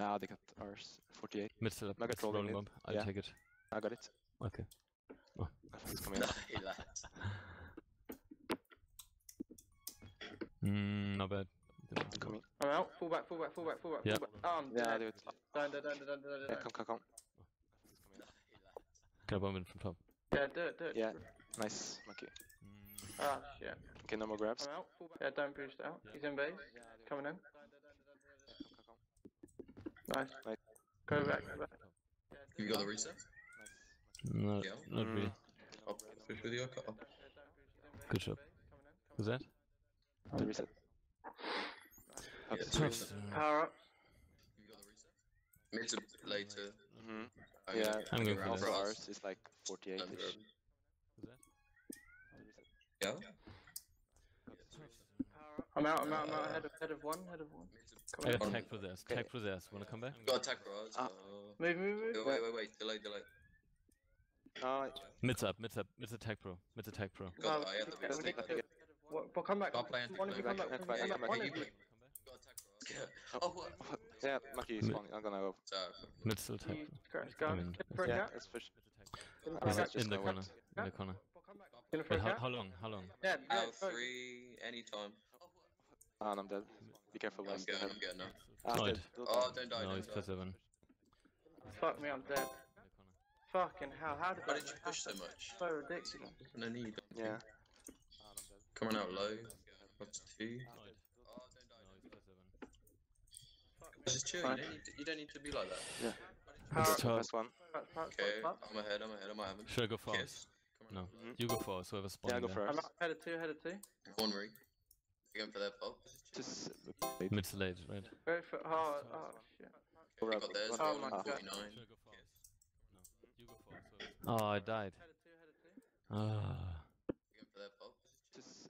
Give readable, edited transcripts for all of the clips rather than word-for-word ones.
Ah, they got ours. 48. Mid setup. I got It's rolled rolling in bomb. mid. I Yeah. take it. I got it. Okay. Oh. It's coming in. Not bad. I'm coming. I'm out. Full back, full back, full back, full back, Yeah. full back. Oh, I'm Yeah, dead. do it. Done. Yeah, come. Can I bomb in from top? Yeah, do it. Yeah. Nice. Okay. Ah, shit. Okay, no more grabs. I'm out. Full back. Yeah, don't push out. He's in base. Coming in. Nice. Nice. Go back. You got the reset? No, Yeah. not really. I'll push with you, I'll cut off. Good job. Who's that? The reset. Yeah, Up it's to reset. Power up. You got the reset? Mid to later. Yeah, I'm going for also this. ours is like 48 ish. Who's that? Yeah? I'm out. Head of one. I Coming got in. tag for this. Tag for this. Wanna come back? Got attack bros. Move. Wait. Delay. Mid's up. Mid's a TagPro. Got I had the reset. What? Come back. Stop playing. One of you come back. Back. One Can of you you. play? Got attack bros. Oh, what? Yeah, Maki is spawning. I'm gonna go. Mid's still tag. Go. I mean, For a Yeah, cat. let's push. Is Yeah, it just in the no corner? wait. In the corner. Gonna for Wait, a cat. how long? Yeah. Out Go. 3, anytime. Ah, I'm dead. Be careful, I'm guys. getting now. Ah, No, dead. Oh, don't die, No, don't he's die. plus 7. Fuck me, I'm dead. Fucking hell, how did Why that did you push so much? so ridiculous? No need. Yeah. Coming out low. What's 2? Just chill, you don't need to be like that. Yeah. Power It's top. First one. Okay, I'm ahead, I might have him. Should I go for us? Kiss. No. Mhm. You go for us, whoever's Yeah, spawning go there. first. I'm out, head of two. One ring. You're going for their fault. Just Mid's late, right? Go for oh shit. go You up. got theirs, Oh rolling my God. 49. Should I go for us? No. You go for us, whoever's Oh, I died. Ah. You're going for their fault. Just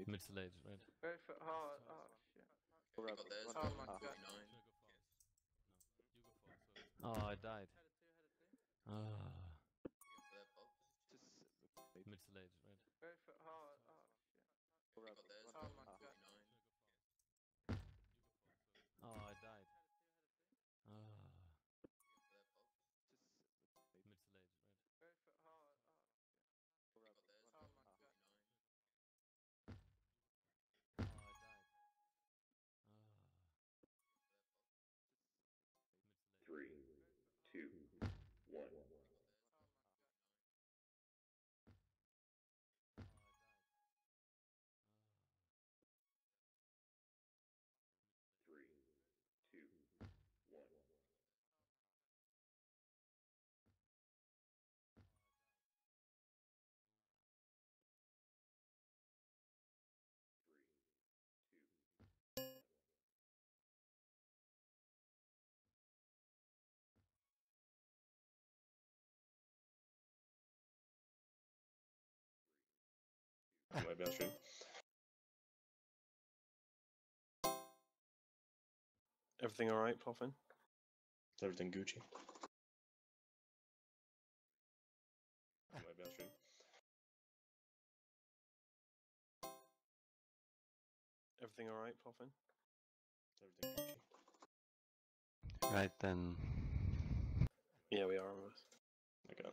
Mid's late, right? Go for shit. go You up. got theirs, Oh rolling my God. 49. Oh, I died. Ah. You're going for their fault. Mid's late, right? Go for Go You up. got theirs, Oh rolling my God. 49. Oh, I died. Ah. Mid's late, right? Go for You got theirs, oh my rolling God. 49. Oh, I died. Ah. Three, two, one. Three, two, one. Might be on stream. Everything alright, Puffin? Is everything Gucci? Might be on stream. Everything alright, Puffin? Is everything Gucci? Right then. Yeah, we are almost. Okay.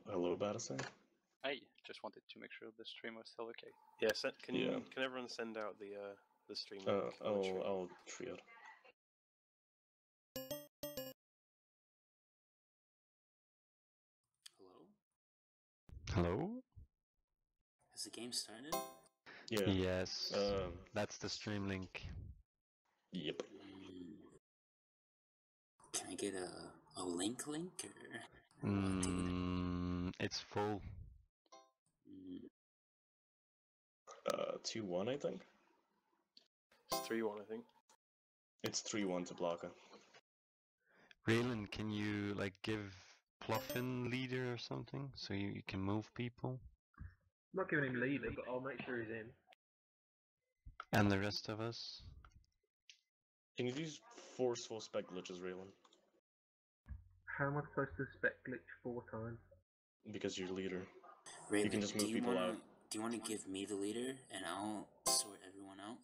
Hello, Battlestar. Hey, just wanted to make sure the stream was still okay. Yeah, can everyone send out the stream link? I'll triad. Hello? Hello? Has the game started? Yeah. Yes. That's the stream link. Yep. Can I get a link or? It's full. 2-1, I think. It's 3-1, I think. It's 3-1 to Blocka. Raylan, can you like give Pluffin leader or something so you can move people? I'm not giving him leader, but I'll make sure he's in. And the rest of us? Can you use forceful spec glitches, Raylan? How am I supposed to spec glitch 4 times? Because you're leader. Raylan, You can just move people out. Do you want to give me the leader and I'll sort everyone out?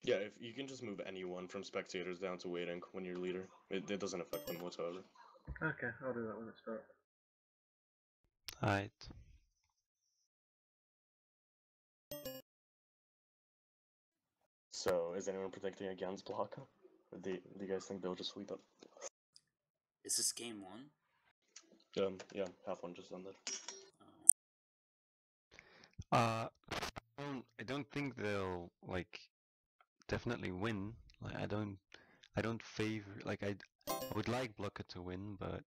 Yeah, if you can just move anyone from spectators down to waiting when you're leader. It doesn't affect them whatsoever. Okay, I'll do that when it starts. Alright. So, is anyone predicting against Blanca? Or do you guys think they'll just sweep it? Is this game 1? Yeah, half one just ended. I don't think they'll like definitely win. Like I don't favor like I would like Blanca to win, but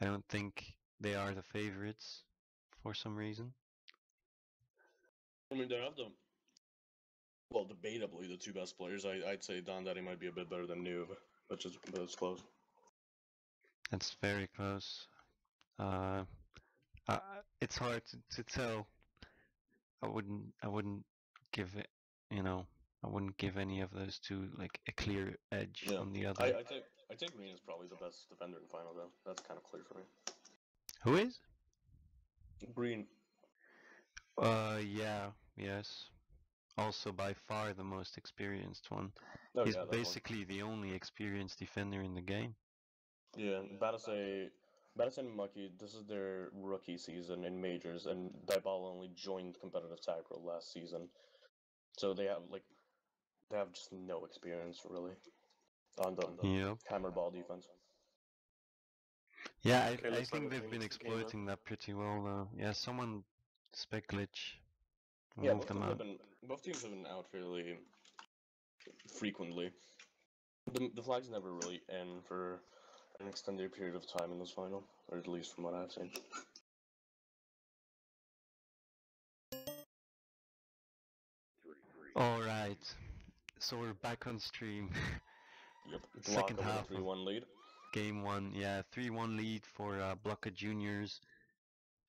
I don't think they are the favorites for some reason. I mean, they have well, debatably the two best players. I'd say Don Daddy might be a bit better than Noob, but it's close. That's very close. It's hard to tell. I wouldn't give it, I wouldn't give any of those two like a clear edge on the other. I think Green is probably the best defender in final though. That's kind of clear for me. Who is? Green. Yeah, yes. Also by far the most experienced one. Oh, He's yeah, basically the only experienced defender in the game. Yeah, Batase and Mucky, this is their rookie season in majors, and Dybala only joined competitive TagPro last season, so they have just no experience really on the hammer ball defense. Yeah, I think they've been exploiting that pretty well though. Yeah, someone spec glitch. Yeah, Move them out. both teams have been out fairly frequently. The flag's never really in for an extended period of time in this final, or at least from what I've seen. Alright, so we're back on stream. Yep. Second half 3-1 lead. Game 1, yeah, 3-1 lead for Blanca Juniors.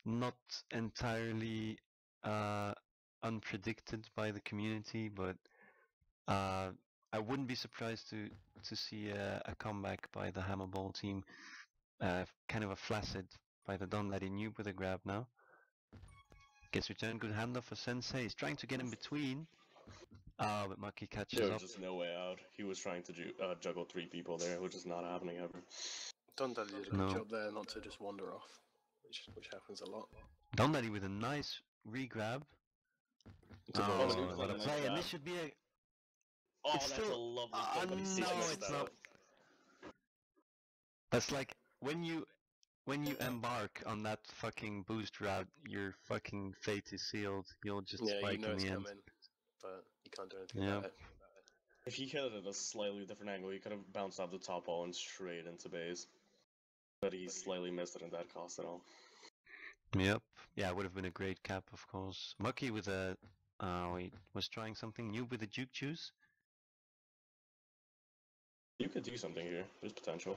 Not entirely unpredicted by the community, but I wouldn't be surprised to see a comeback by the Hammerball team. Kind of a flaccid by the Don Laddie Noob with a grab now. Gets returned, good handoff for Sensei. He's trying to get in between. But Maki catches up. There's just no way out. He was trying to juggle 3 people there, which is not happening ever. Don Daddy did a good job there not to just wander off, which happens a lot. Don Daddy with a nice re-grab. What a play, and this should be a... Oh, that's still a lovely play, but he's no, it's not. That's like, when you embark on that fucking boost route, your fucking fate is sealed. You'll just spike in the end. Coming, but you can't do anything about it. If he hit it at a slightly different angle, he could have bounced off the top wall and straight into base. But he slightly missed it and that cost it all. Yep. Yeah, it would have been a great cap, of course. Mucky with a... wait, was trying something new with the juke juice? You could do something here. There's potential.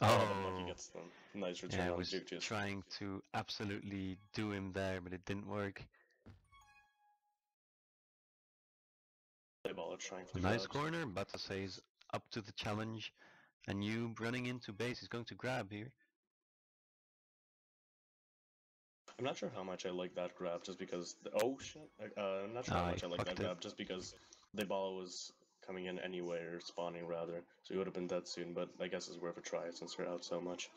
Oh, Mucky gets a nice return yeah, I on was juke juice. trying to absolutely do him there, but it didn't work. Trying for Nice corner, Batase is up to the challenge, and you running into base is going to grab here. I'm not sure how much I like that grab, just because... Oh shit! I'm not sure how much I like that grab, just because the ball was coming in anyway, or spawning rather, so he would have been dead soon, but I guess it's worth a try since they're out so much.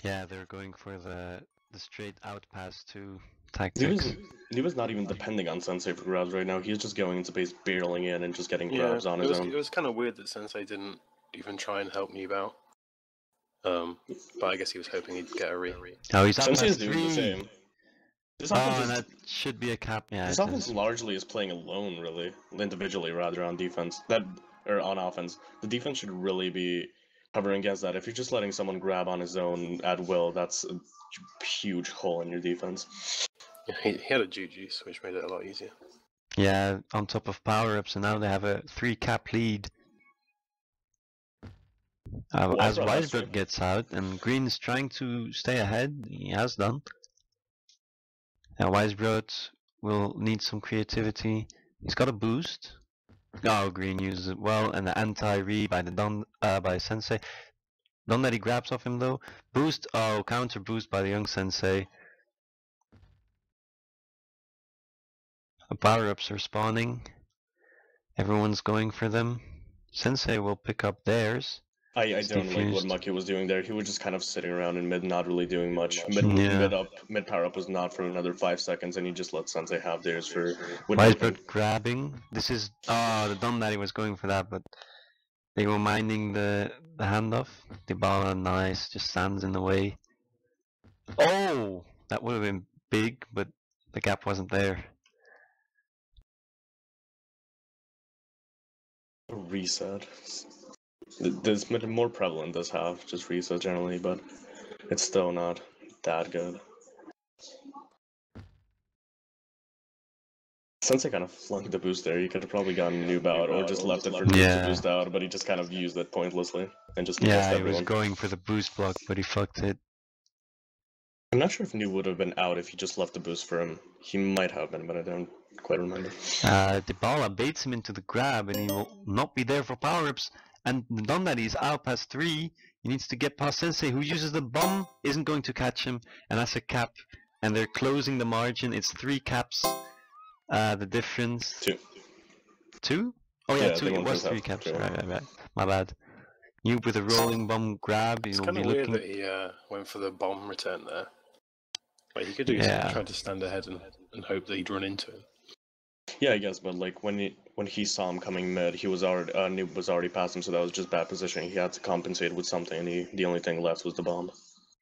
Yeah, they're going for the straight out pass to tactics. He was not even depending on Sensei for grabs right now. He's just going into base, barreling in, and just getting grabs on his own. It was kind of weird that Sensei didn't even try and help Noob out. But I guess he was hoping he'd get a re. Oh, he's up Sensei's past doing the 3. same. That should be a cap. Yeah, this offense largely is playing alone, really, individually rather on defense. Or on offense. The defense should really be covering against that. If you're just letting someone grab on his own at will, that's a huge hole in your defense. Yeah, he had a juice, which made it a lot easier. Yeah, on top of power-ups, and now they have a 3 cap lead. As Wiseblood gets out, and Green is trying to stay ahead, he has done. Now Wiseblood will need some creativity. He's got a boost. Oh, Green uses it well, and the anti-re by the by Sensei. Don't let he grabs off him though. Boost, oh, counter boost by the young Sensei. Power-ups are spawning. Everyone's going for them. Sensei will pick up theirs. I It's don't like what defused. Mucky was doing there. He was just kind of sitting around in mid, not really doing much. Mid power up was not for another 5 seconds, and he just let Sensei have theirs for. Wisebird grabbing. This is the Don Daddy was going for that, but they were minding the handoff. Dybala, nice, just stands in the way. Oh, that would have been big, but the gap wasn't there. Reset. There's more prevalent this half, just reset generally, but it's still not that good. Sensei kind of flunked the boost there. He could have probably gotten a noob out or just left it for noob to boost out, but he just kind of used it pointlessly and just missed everyone. He was going for the boost block, but he fucked it. I'm not sure if noob would have been out if he just left the boost for him. He might have been, but I don't quite remember. Dybala baits him into the grab, and he will not be there for power-ups. And the Don Daddy is out past 3. He needs to get past Sensei, who uses the bomb, isn't going to catch him, and that's a cap. And they're closing the margin. It's 3 caps. The difference. 2. 2? Oh yeah, 2. It was 3 caps. Right. My bad. Noob with a rolling bomb grab. It's kind of weird that he went for the bomb return there. Like he could do something, try to stand ahead and hope that he'd run into him. Yeah, I guess, but like when he saw him coming mid, he was already noob was already past him, so that was just bad positioning. He had to compensate with something, and the only thing left was the bomb.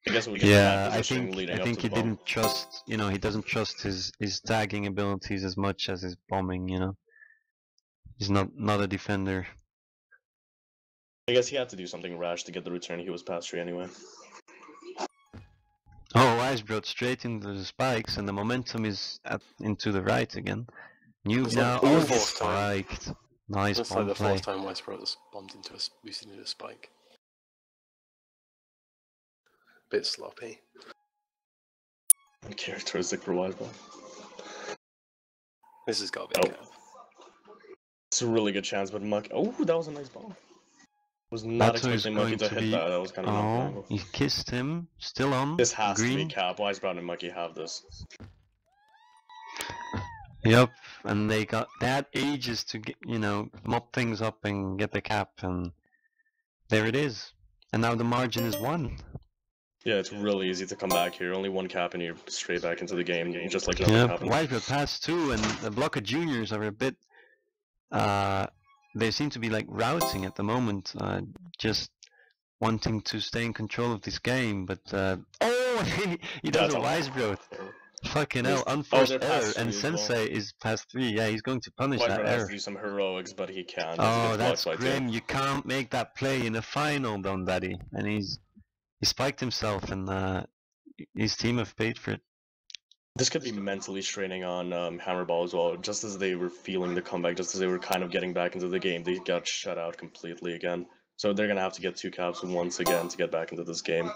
I guess it was just bad positioning leading up to the bomb. I think he didn't trust, he doesn't trust his tagging abilities as much as his bombing, He's not a defender. I guess he had to do something rash to get the return. He was past 3 anyway. Oh, Wise brought straight into the spikes, and the momentum is into the right again. Noob now, spiked. Nice That's bomb like the play. 4th time Wise brought this bombed into boosted into a spike. Bit sloppy. Uncharacteristic for Wise ball. This has got to be a cap. It's a really good chance, but Muck. Oh, that was a nice ball. Was not expecting Mucky to hit that. That was kind of Oh, he kissed him. Still on. This has green. to be cap. Wise Brown and Mucky have this. Yep, and they had ages to get, mop things up and get the cap, and there it is. And now the margin is 1. Yeah, it's really easy to come back here. Only 1 cap and you're straight back into the game, just like nothing happened. Wisebird passed 2, and the block of juniors are a bit. They seem to be like routing at the moment, just wanting to stay in control of this game. But he does a Wisebird. Fucking hell, unforced error, and Sensei is past 3. Yeah, he's going to punish that error. Has to do some heroics, but he can't. Oh, that's grim. You can't make that play in a final, Don Daddy. And he spiked himself, and his team have paid for it. This could be mentally straining on Hammerball as well. Just as they were feeling the comeback, just as they were kind of getting back into the game, they got shut out completely again. So they're gonna have to get 2 caps once again to get back into this game.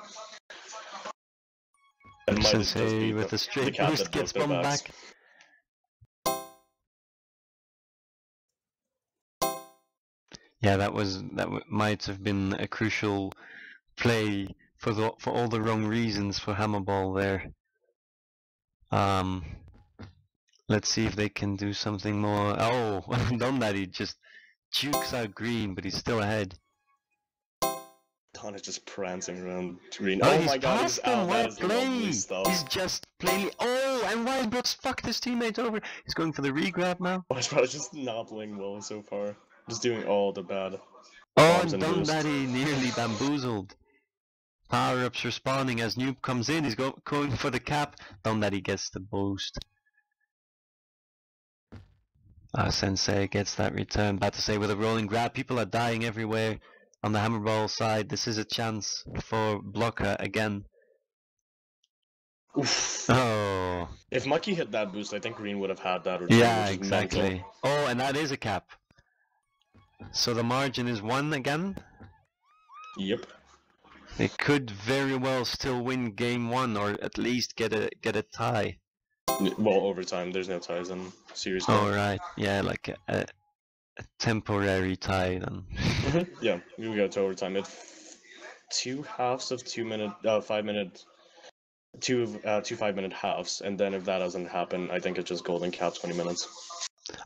Sensei with a straight boost gets bombed back. Yeah, that might have been a crucial play for all the wrong reasons for Hammerball there. Let's see if they can do something more. Oh, Don Daddy just jukes out green, but he's still ahead. Don is just prancing around green. Oh my god, he's out. What play? He's just plainly. Oh, and Wisebird's fucked his teammate over. He's going for the regrab now. Wisebird is just not playing well so far. Just doing all the bad. Oh, and Don Daddy nearly bamboozled. Power-ups respawning as Noob comes in. He's going for the cap. Don Daddy gets the boost. Sensei gets that return. About to say with a rolling grab. People are dying everywhere on the Hammerball side. This is a chance for Blocker again. Oof. Oh. If Mucky hit that boost, I think green would have had that return. Yeah, exactly. Oh, and that is a cap. So the margin is 1 again? Yep. They could very well still win game 1, or at least get a tie. Well, overtime. There's no ties in series. Oh right, yeah, like a temporary tie then. Yeah, we go to overtime. It's 2 halves of 2 minute, 5 minute, 2 5-minute halves, and then if that doesn't happen, I think it's just golden cap 20 minutes.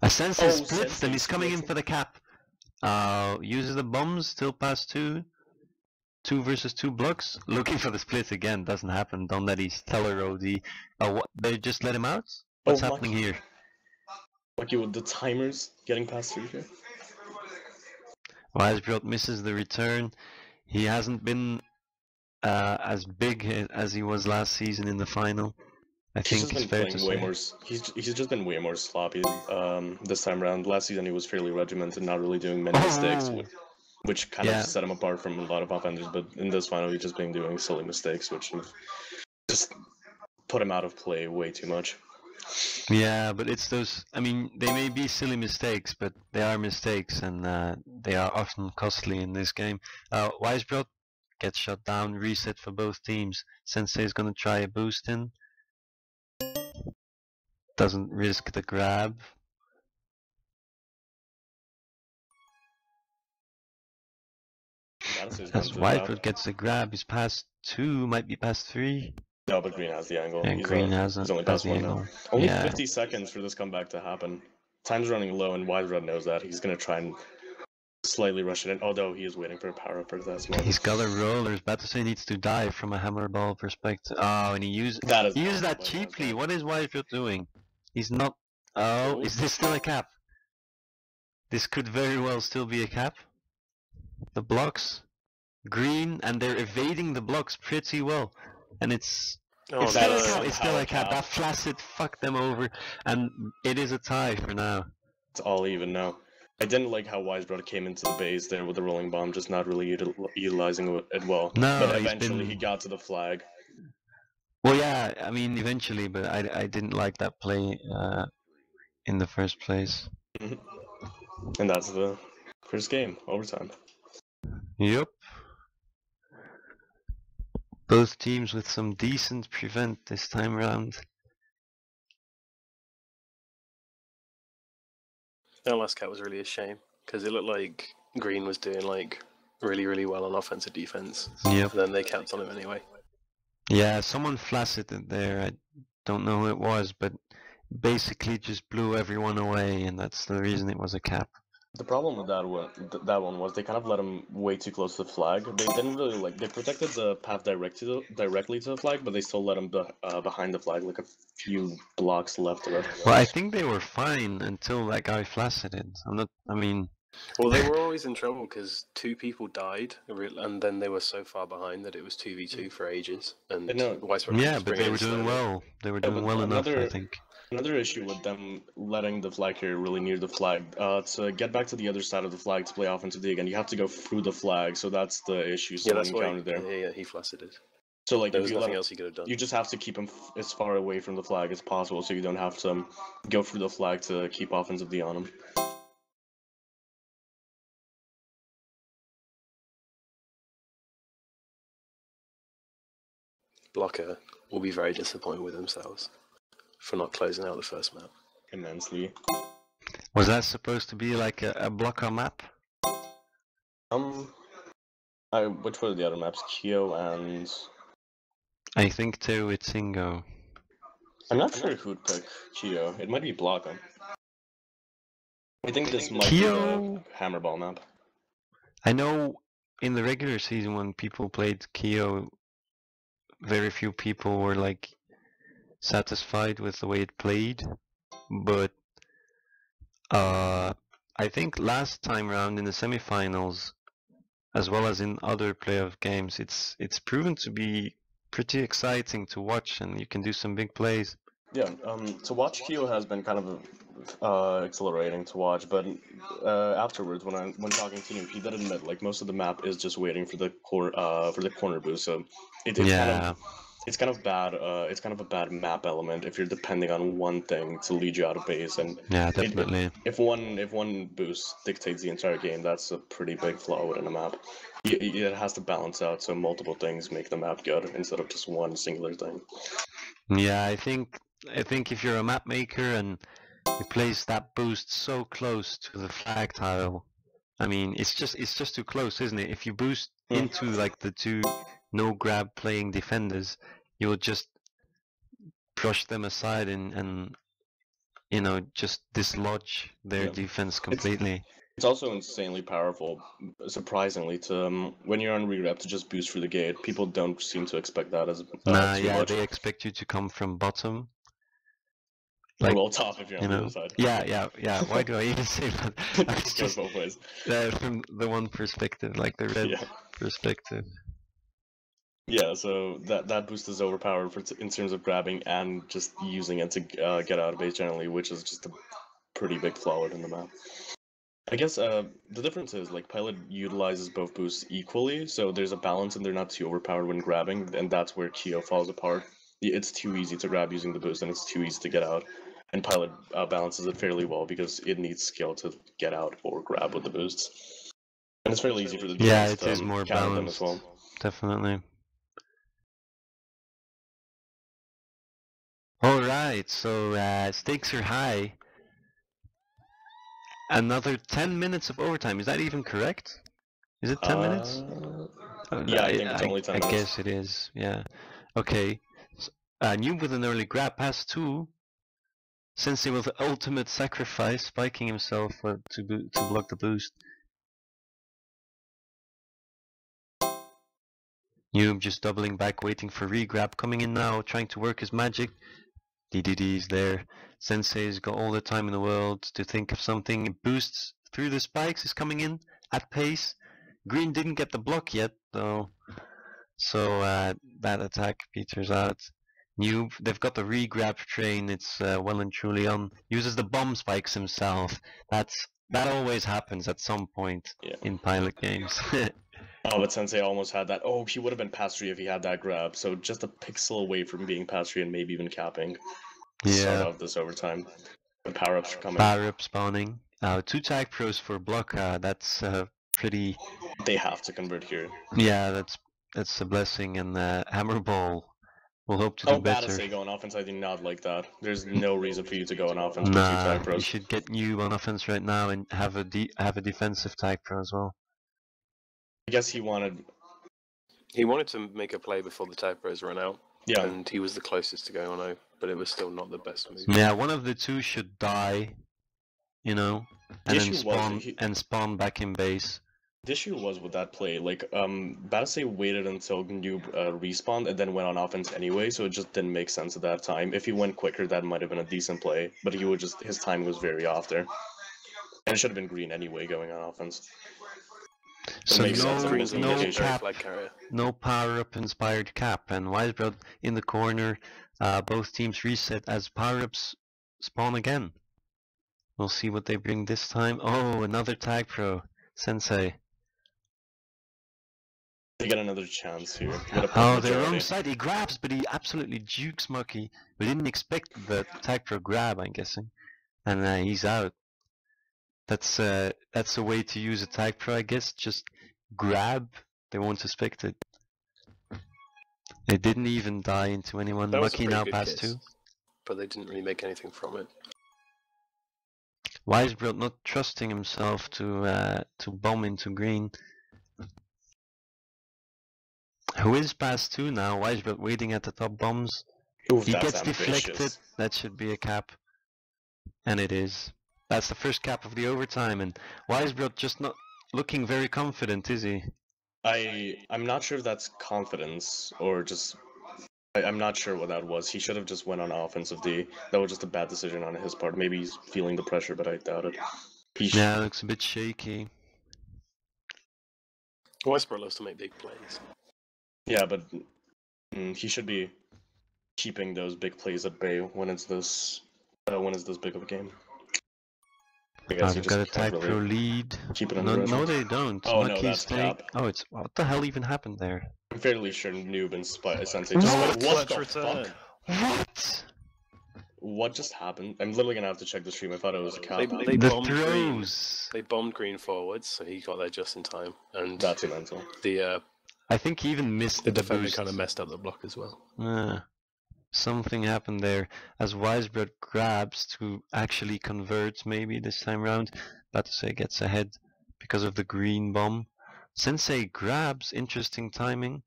A sense Oh, splits them. Sensei He's coming in splits for the cap. Uses the bombs. Still pass 2. 2 versus 2 blocks. Looking for the split again. Doesn't happen. Don't let his teller OD. What? They just let him out? What's happening here? Lucky with the timers getting past 3 here. Weisbrot misses the return. He hasn't been as big as he was last season in the final. I think it's fair to say. He's just been way more sloppy this time around. Last season he was fairly regimented, not really doing many mistakes, which kind of set him apart from a lot of offenders. But in this final, he's just been doing silly mistakes, which have just put him out of play way too much. Yeah, but it's those. I mean, they may be silly mistakes, but they are mistakes, and they are often costly in this game. Weisbrot gets shut down. Reset for both teams. Sensei is gonna try a boost in. Doesn't risk the grab. As Weisbrot gets the grab, he's past 2, might be past 3. No, but Green has the angle. And Green has only past the 1 angle. now. Only 50 seconds for this comeback to happen. Time's running low, and Weisbrot knows that. He's gonna try and slightly rush it in, although he is waiting for a power up at that moment. He's got a roller. Batusay needs to dive from a hammer ball perspective. Oh, and he used that cheaply. What is Weisbrot doing? He's not. Oh, is this still a cap? This could very well still be a cap. The blocks, Green, and they're evading the blocks pretty well, and it's still a cap. That Flaccid fucked them over, and it is a tie for now. It's all even now. I didn't like how Weisbrot came into the base there with the rolling bomb, just not really utilizing it well. No, but eventually he got to the flag. Well, yeah, I mean, eventually, but I didn't like that play in the first place. And that's the first game, overtime. Yep. Both teams with some decent prevent this time around. That last cat was really a shame, because it looked like Green was doing like really well on offensive defense. Yep. And then they capped on him anyway. Yeah, someone flaccid it there. I don't know who it was, but basically just blew everyone away, and that's the reason it was a cap. The problem with that one was they kind of let him way too close to the flag. They didn't really they protected the path directly to the flag, but they still let him behind the flag, like a few blocks left of it. Well, I think they were fine until that guy flaccided. Well, they were always in trouble because 2 people died, and then they were so far behind that it was 2v2 for ages. And yeah, but they were doing well. They were doing well enough, I think. Another issue with them letting the flag carrier really near the flag, to get back to the other side of the flag to play offensively again, you have to go through the flag, so that's the issue someone encountered there. Yeah, he flaccided. So like, there was nothing else he could have done. You just have to keep him as far away from the flag as possible, so you don't have to go through the flag to keep offensively on him. Blocker will be very disappointed with themselves for not closing out the first map. Immensely. Was that supposed to be like a blocker map? Which were the other maps? Kyo and... I think too, it's Ingo. I'm not sure who'd pick Kyo. It might be Blocker. I think this might be the Hammerball map. I know in the regular season when people played Kyo, very few people were like satisfied with the way it played, but I think last time round in the semifinals, as well as in other playoff games, it's proven to be pretty exciting to watch, and you can do some big plays. Yeah, to watch Kyo has been kind of exhilarating to watch, but afterwards, when talking to him, he did admit like most of the map is just waiting for the corner boost. So it's kind of bad. It's kind of a bad map element if you're depending on one thing to lead you out of base. And yeah, definitely. If one boost dictates the entire game, that's a pretty big flaw within a map. It has to balance out so multiple things make the map good instead of just one singular thing. Yeah, I think if you're a map maker and you place that boost so close to the flag tile, I mean, it's just too close, isn't it? If you boost into like the 2 no grab playing defenders, you will just brush them aside and you know, just dislodge their Yeah. defense completely. It's also insanely powerful, surprisingly, to when you're on regrab to just boost through the gate. People don't seem to expect that as Nah, too yeah, much. they expect you to come from bottom. Or well, top if you're on you the know, other side. yeah. Why do I even say that? It goes both ways. From the one perspective, like the red perspective. Yeah, so that boost is overpowered in terms of grabbing and just using it to get out of base generally, which is just a pretty big flaw within the map. I guess the difference is like Pilot utilizes both boosts equally, so there's a balance and they're not too overpowered when grabbing, and that's where Kyo falls apart. It's too easy to grab using the boost, and it's too easy to get out. And Pilot balances it fairly well because it needs skill to get out or grab with the boosts. And it's fairly easy for the defense it is more counter them balanced, as well. definitely. Alright, so stakes are high. Another 10 minutes of overtime, is that even correct? Is it 10 minutes? Yeah, I think it's only 10 minutes. I guess it is, yeah. Okay. Noob with an early grab, pass 2. Sensei with the ultimate sacrifice, spiking himself to block the boost. Noob just doubling back, waiting for regrab, coming in now, trying to work his magic. DDD's there. Sensei's got all the time in the world to think of something. It boosts through the spikes, is coming in at pace. Green didn't get the block yet, though. So that attack peters out. Noob, they've got the regrab train, it's well and truly on. Uses the bomb spikes himself. That always happens at some point in Pilot games. Oh, but Sensei almost had that. Oh, he would have been past 3 if he had that grab. So just a pixel away from being past 3 and maybe even capping. Start off this overtime. The power-ups are coming. Power-up spawning. 2 TagPros for block. That's pretty. They have to convert here. Yeah, that's a blessing. And Hammer Ball will hope to do better. Batasei go on offense. I do not like that. There's no reason for you to go on offense with 2 Nah, TagPros. you should get Noob on offense right now and have a defensive TagPro as well. I guess he wanted to make a play before the TagPros run out. Yeah. And he was the closest to going on O, but it was still not the best move. Yeah, one of the 2 should die, you know, and then spawn back in base. The issue was with that play, like, Batasei waited until Noob respawned and then went on offense anyway, so it just didn't make sense at that time. If he went quicker, that might have been a decent play, but his timing was very off there. And it should have been Green anyway going on offense. So no power-up inspired cap, and Wisebroad in the corner. Both teams reset as power-ups spawn again. We'll see what they bring this time. Oh, another TagPro, Sensei. They get another chance here. Oh, they're wrong side. He grabs, but he absolutely jukes Mucky. We didn't expect the TagPro grab, I'm guessing, and he's out. That's a way to use a TagPro, I guess. Just grab. They won't suspect it. They didn't even die into anyone. Mucky now passed 2. But they didn't really make anything from it. Wisebroad not trusting himself to bomb into Green. Who is past 2 now? Wisebroad waiting at the top bombs. He gets deflected. That should be a cap. And it is. That's the first cap of the overtime, and Wisebroad just not looking very confident, is he? I'm not sure if that's confidence or just I'm not sure what that was. He should have just went on offensive D. That was just a bad decision on his part. Maybe he's feeling the pressure, but I doubt it. Yeah, it looks a bit shaky. Wisebroad loves to make big plays. Yeah, but he should be keeping those big plays at bay when it's this big of a game. They've got a TagPro lead. No, they don't. Oh no, that's cap. Oh, it's what the hell even happened there? I'm fairly sure Noob and Sensei just what the fuck? What? What just happened? I'm literally gonna have to check the stream. I thought it was a cap. They bombed Green. They bombed Green forwards, so he got there just in time. And that's mental. I think he even missed the defender kind of messed up the block as well. Something happened there as Wisebroad grabs to actually convert maybe this time round. Batasei gets ahead because of the green bomb. Sensei grabs, interesting timing.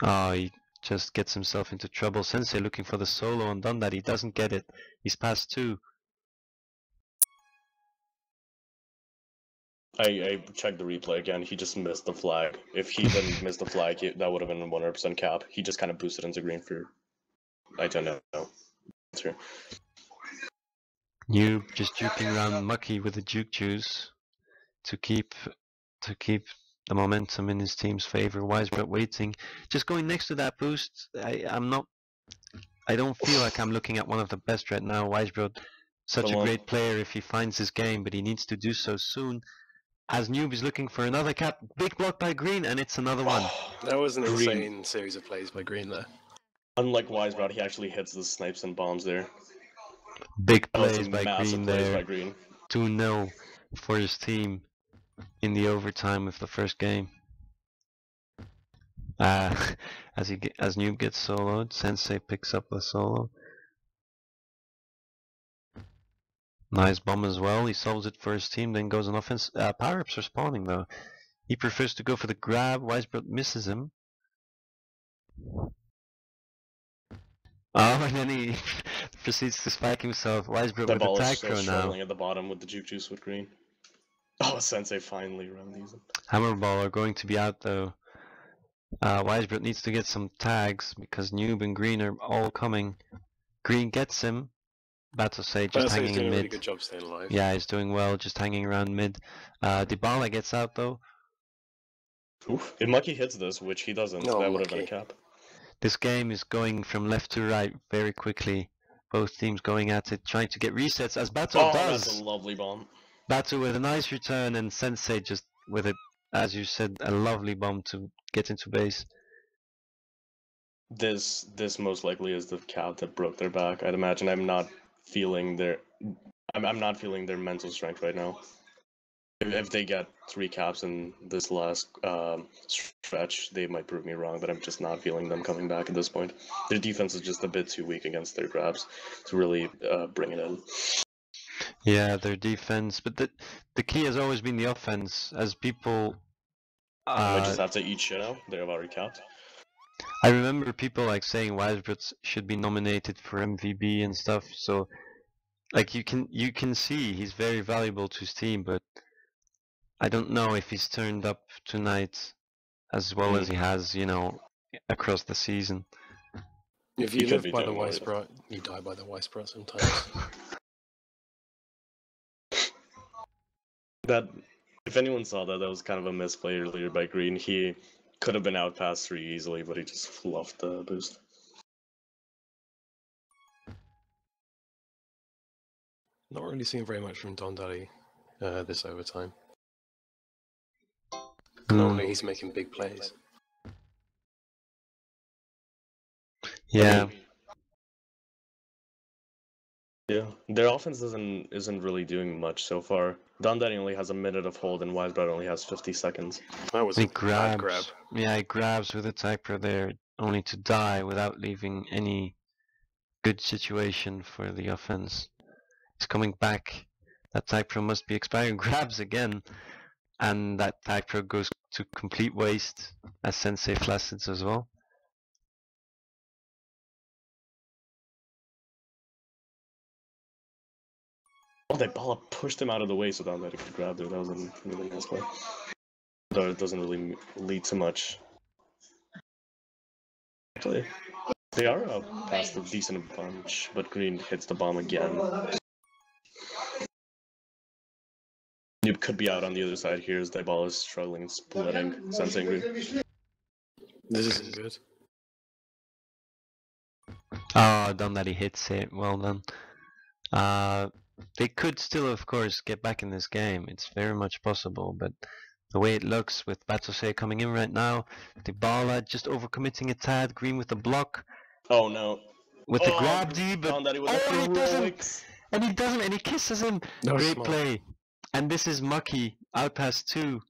Oh, he just gets himself into trouble. Sensei looking for the solo on Dundad. He doesn't get it. He's past 2. I checked the replay again. He just missed the flag. If he didn't miss the flag, that would have been a 100% cap. He just kind of boosted into green for, I don't know. Sure. You just juking around Mucky with the juke juice to keep the momentum in his team's favor. Wisebrook waiting, just going next to that boost. I don't feel like I'm looking at one of the best right now. Wisebrook, such a great player if he finds his game, but he needs to do so soon. As Noob is looking for another cap, big block by Green, and it's another one. That was an insane series of plays by Green there. Unlike Wisebrook, he actually hits the snipes and bombs there. Big plays by Green there. 2-0 for his team in the overtime of the first game. As Noob gets soloed, Sensei picks up the solo. Nice bomb as well. He solves it for his team, then goes on offense. Power-ups are spawning though. He prefers to go for the grab. Wisebrook misses him. Oh, and then he proceeds to spike himself. Wisebrook with the TagPro now. At the bottom with the juke juice with Green. Oh, Sensei finally around these. Hammerball are going to be out though. Wisebrook needs to get some tags because Noob and Green are all coming. Green gets him. Battosay just hanging in mid. Really good job staying alive. Yeah, he's doing well, just hanging around mid. Dybala gets out though. Oof. If Mucky hits this, which he doesn't, that would have been a cap. This game is going from left to right very quickly. Both teams going at it, trying to get resets as Bato does. That's a lovely bomb. Bato with a nice return and Sensei just with it, as you said, a lovely bomb to get into base. This most likely is the cap that broke their back. I'd imagine. I'm not feeling their mental strength right now. If they get 3 caps in this last stretch, they might prove me wrong, but I'm just not feeling them coming back at this point. Their defense is just a bit too weak against their grabs to really bring it in. Yeah, their defense, but the key has always been the offense. As people, they just have to eat shit out. They're already capped. I remember people like saying Wisebrook should be nominated for MVB and stuff. So, like you can see he's very valuable to his team, but I don't know if he's turned up tonight as well as he has, across the season. If you live by the Wisebrook, you die by the Wisebrook sometimes. If anyone saw that was kind of a misplay earlier by Green. He could have been out past 3 easily, but he just fluffed the boost. Not really seeing very much from Dundad this overtime. Normally he's making big plays. Yeah. Yeah, their offense isn't really doing much so far. Dundad only has a minute of hold, and Wisebrook only has 50 seconds. That was a bad grab. Yeah, he grabs with a TagPro there, only to die without leaving any good situation for the offense. He's coming back. That TagPro must be expiring. Grabs again, and that TagPro goes to complete waste as Sensei flaccid as well. Oh, that ball pushed him out of the way so that he could grab there. That was a really nice play. Though it doesn't really lead to much. Actually, they are past a decent bunch, but Green hits the bomb again. Noob could be out on the other side here as Dybala is struggling and splitting Sensei and Green. This isn't good. Oh, Dundad he hits it. Well done. They could still, of course, get back in this game. It's very much possible, but the way it looks with Battosay coming in right now, Dybala just overcommitting a tad, Green with the block. Oh no. With the grab D, but he doesn't! And he doesn't, and he kisses him. Great smart play. And this is Mucky, out past 2.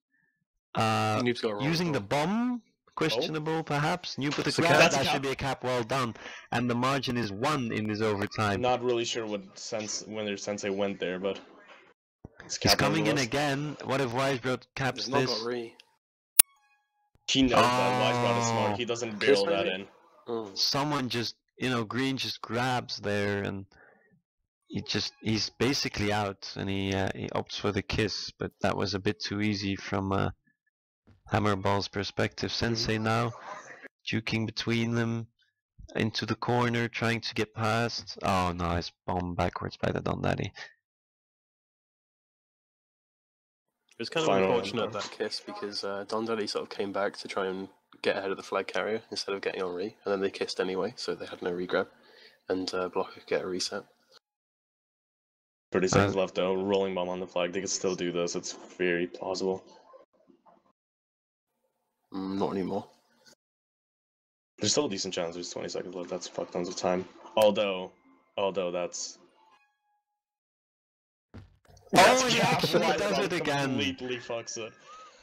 Using the bomb, questionable perhaps. Noob with the grab, that should be a cap, well done. And the margin is 1 in this overtime. Not really sure when their Sensei went there, but... He's coming in again. What if Wisebrook caps this? He knows that Wisebrook is smart. He doesn't barrel that in. someone just, Green just grabs there and he's basically out, and he opts for the kiss, but that was a bit too easy from Hammerball's perspective. Sensei now juking between them into the corner, trying to get past. Oh, nice bomb backwards by the Don Daddy. It was kind of unfortunate, that kiss, because Don Daddy sort of came back to try and get ahead of the flag carrier instead of getting on re, and then they kissed anyway, so they had no regrab, and Blocker could get a reset. 30 seconds left though, rolling bomb on the flag, they could still do this, it's very plausible. Not anymore. There's still a decent chance, there's 20 seconds left, that's fuck tons of time. Although that's... Oh, he actually does it again! Completely fucks it.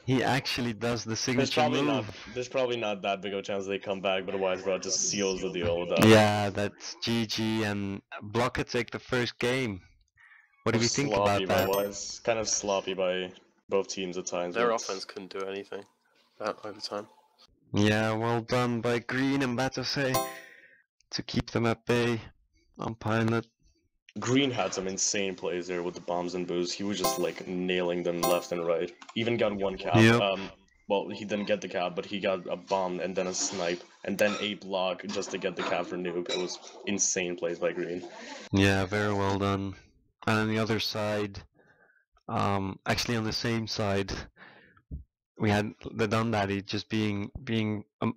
He actually does the signature move. There's probably not that big of a chance they come back, but Wisebro just seals the deal with that. Yeah, that's GG, and Blocker take the first game. What do we think about that? Wise. Kind of sloppy by both teams at times. Their offense couldn't do anything that over time. Yeah, well done by Green and Batose to keep them at bay on Pilot. Green had some insane plays there with the bombs and boos. He was just like nailing them left and right. Even got one cap. Yep. Well, he didn't get the cap, but he got a bomb and then a snipe and then a block just to get the cap for Noob. It was insane plays by Green. Yeah, very well done. And on the other side, actually on the same side, we had the Don Daddy just being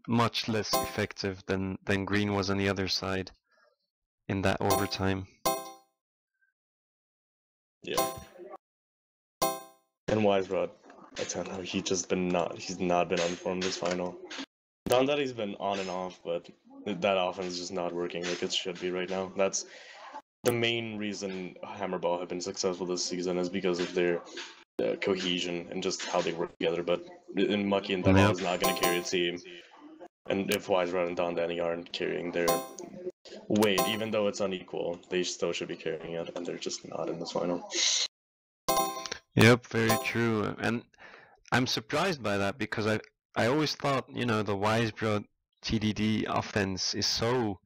much less effective than Green was on the other side in that overtime. Yeah. And Wisebro, I don't know, he's not been on form this final. Don Daddy's been on and off, but that offense is just not working like it should be right now. That's the main reason Hammerball have been successful this season, is because of their cohesion and just how they work together. But Mucky and Devon is not going to carry a team. And if Wisebro and Don Danny aren't carrying their weight, even though it's unequal, they still should be carrying it, and they're just not in this final. Yep, very true. And I'm surprised by that, because I always thought, the Wisebro TDD offense is so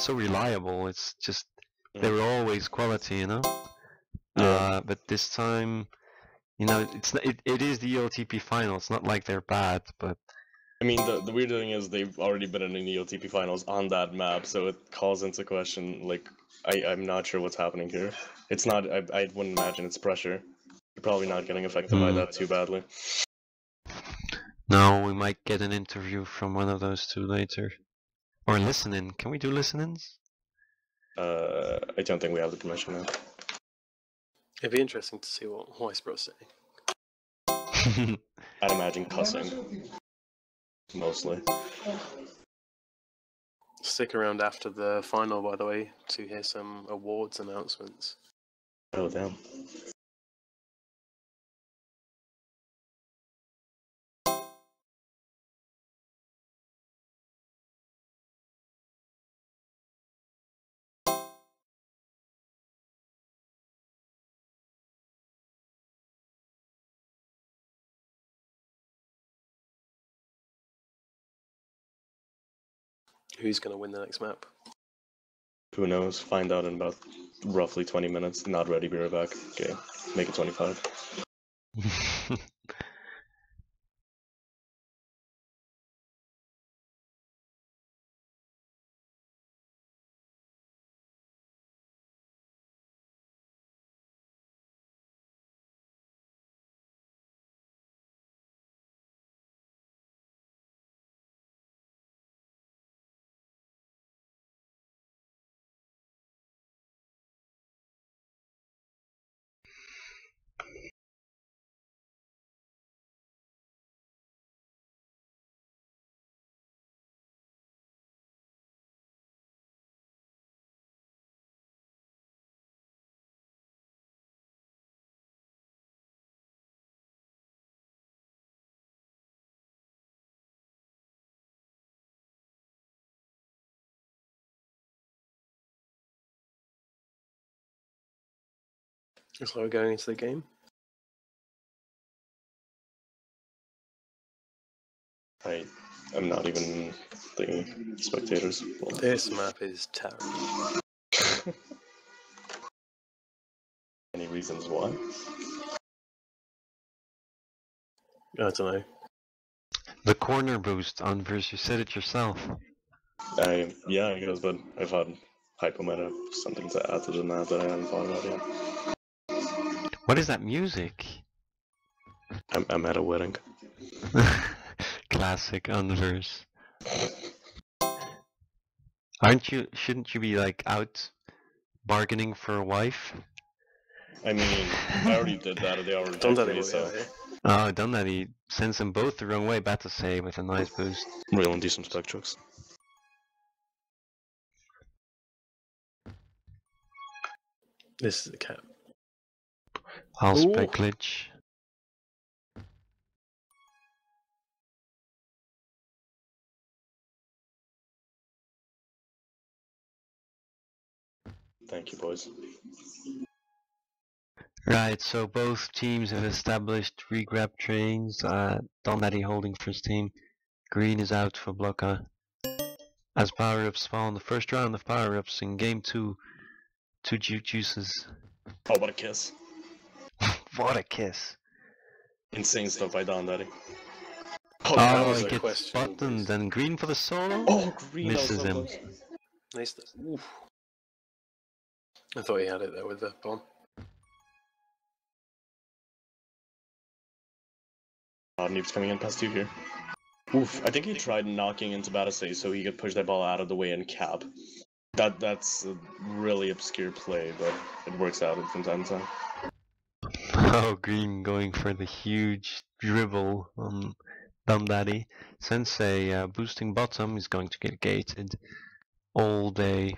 reliable. It's just they were always quality, Yeah. But this time, it is the ELTP final. It's not like they're bad, but I mean, the weird thing is they've already been in the ELTP finals on that map, so it calls into question, like, I'm not sure what's happening here. It's not, I wouldn't imagine it's pressure. You're probably not getting affected by that too badly. No, we might get an interview from one of those two later. Or listen-in. Can we do listen-ins? I don't think we have the permission now. It'd be interesting to see what Wisebro's saying. I'd imagine cussing. Mostly. Stick around after the final, by the way, to hear some awards announcements. Oh, damn. Who's going to win the next map? Who knows? Find out in about roughly 20 minutes. Not ready, be right back. Okay, make it 25. So we're going into the game. Right. I'm not even thinking spectators. Well, This map is terrible. any reasons why? I don't know. The corner boost on verse, you said it yourself. Yeah, I guess, but I thought Hypo might have something to add to the map that I hadn't thought about yet. What is that music? I'm at a wedding. Classic Unverse. Shouldn't you be like out bargaining for a wife? I mean, I already did that, they already Don't picked let me, it so... Oh, done that, he sends them both the wrong way, bad to say, with a nice boost. Real and decent spec trucks. This is a cap. I'll Ooh. spec glitch. Thank you, boys. Right, so both teams have established regrab trains. Donati holding first team. Green is out for Blocka. As power-ups spawn, the first round of power-ups in game 2. Two juices. Oh, what a kiss. What a kiss. Insane stuff by Don Daddy. Oh, was it a gets questionable buttoned, boost. and Green for the solo? Oh, Green, Misses that him. was so close. Nice. Oof. I thought he had it there with the bomb. Noob's coming in past 2 here. Oof, I think he tried knocking into Batase so he could push that ball out of the way and cap. That's a really obscure play, but it works out from time to time. Oh, Green going for the huge dribble on Dumdaddy. Sensei boosting bottom is going to get gated all day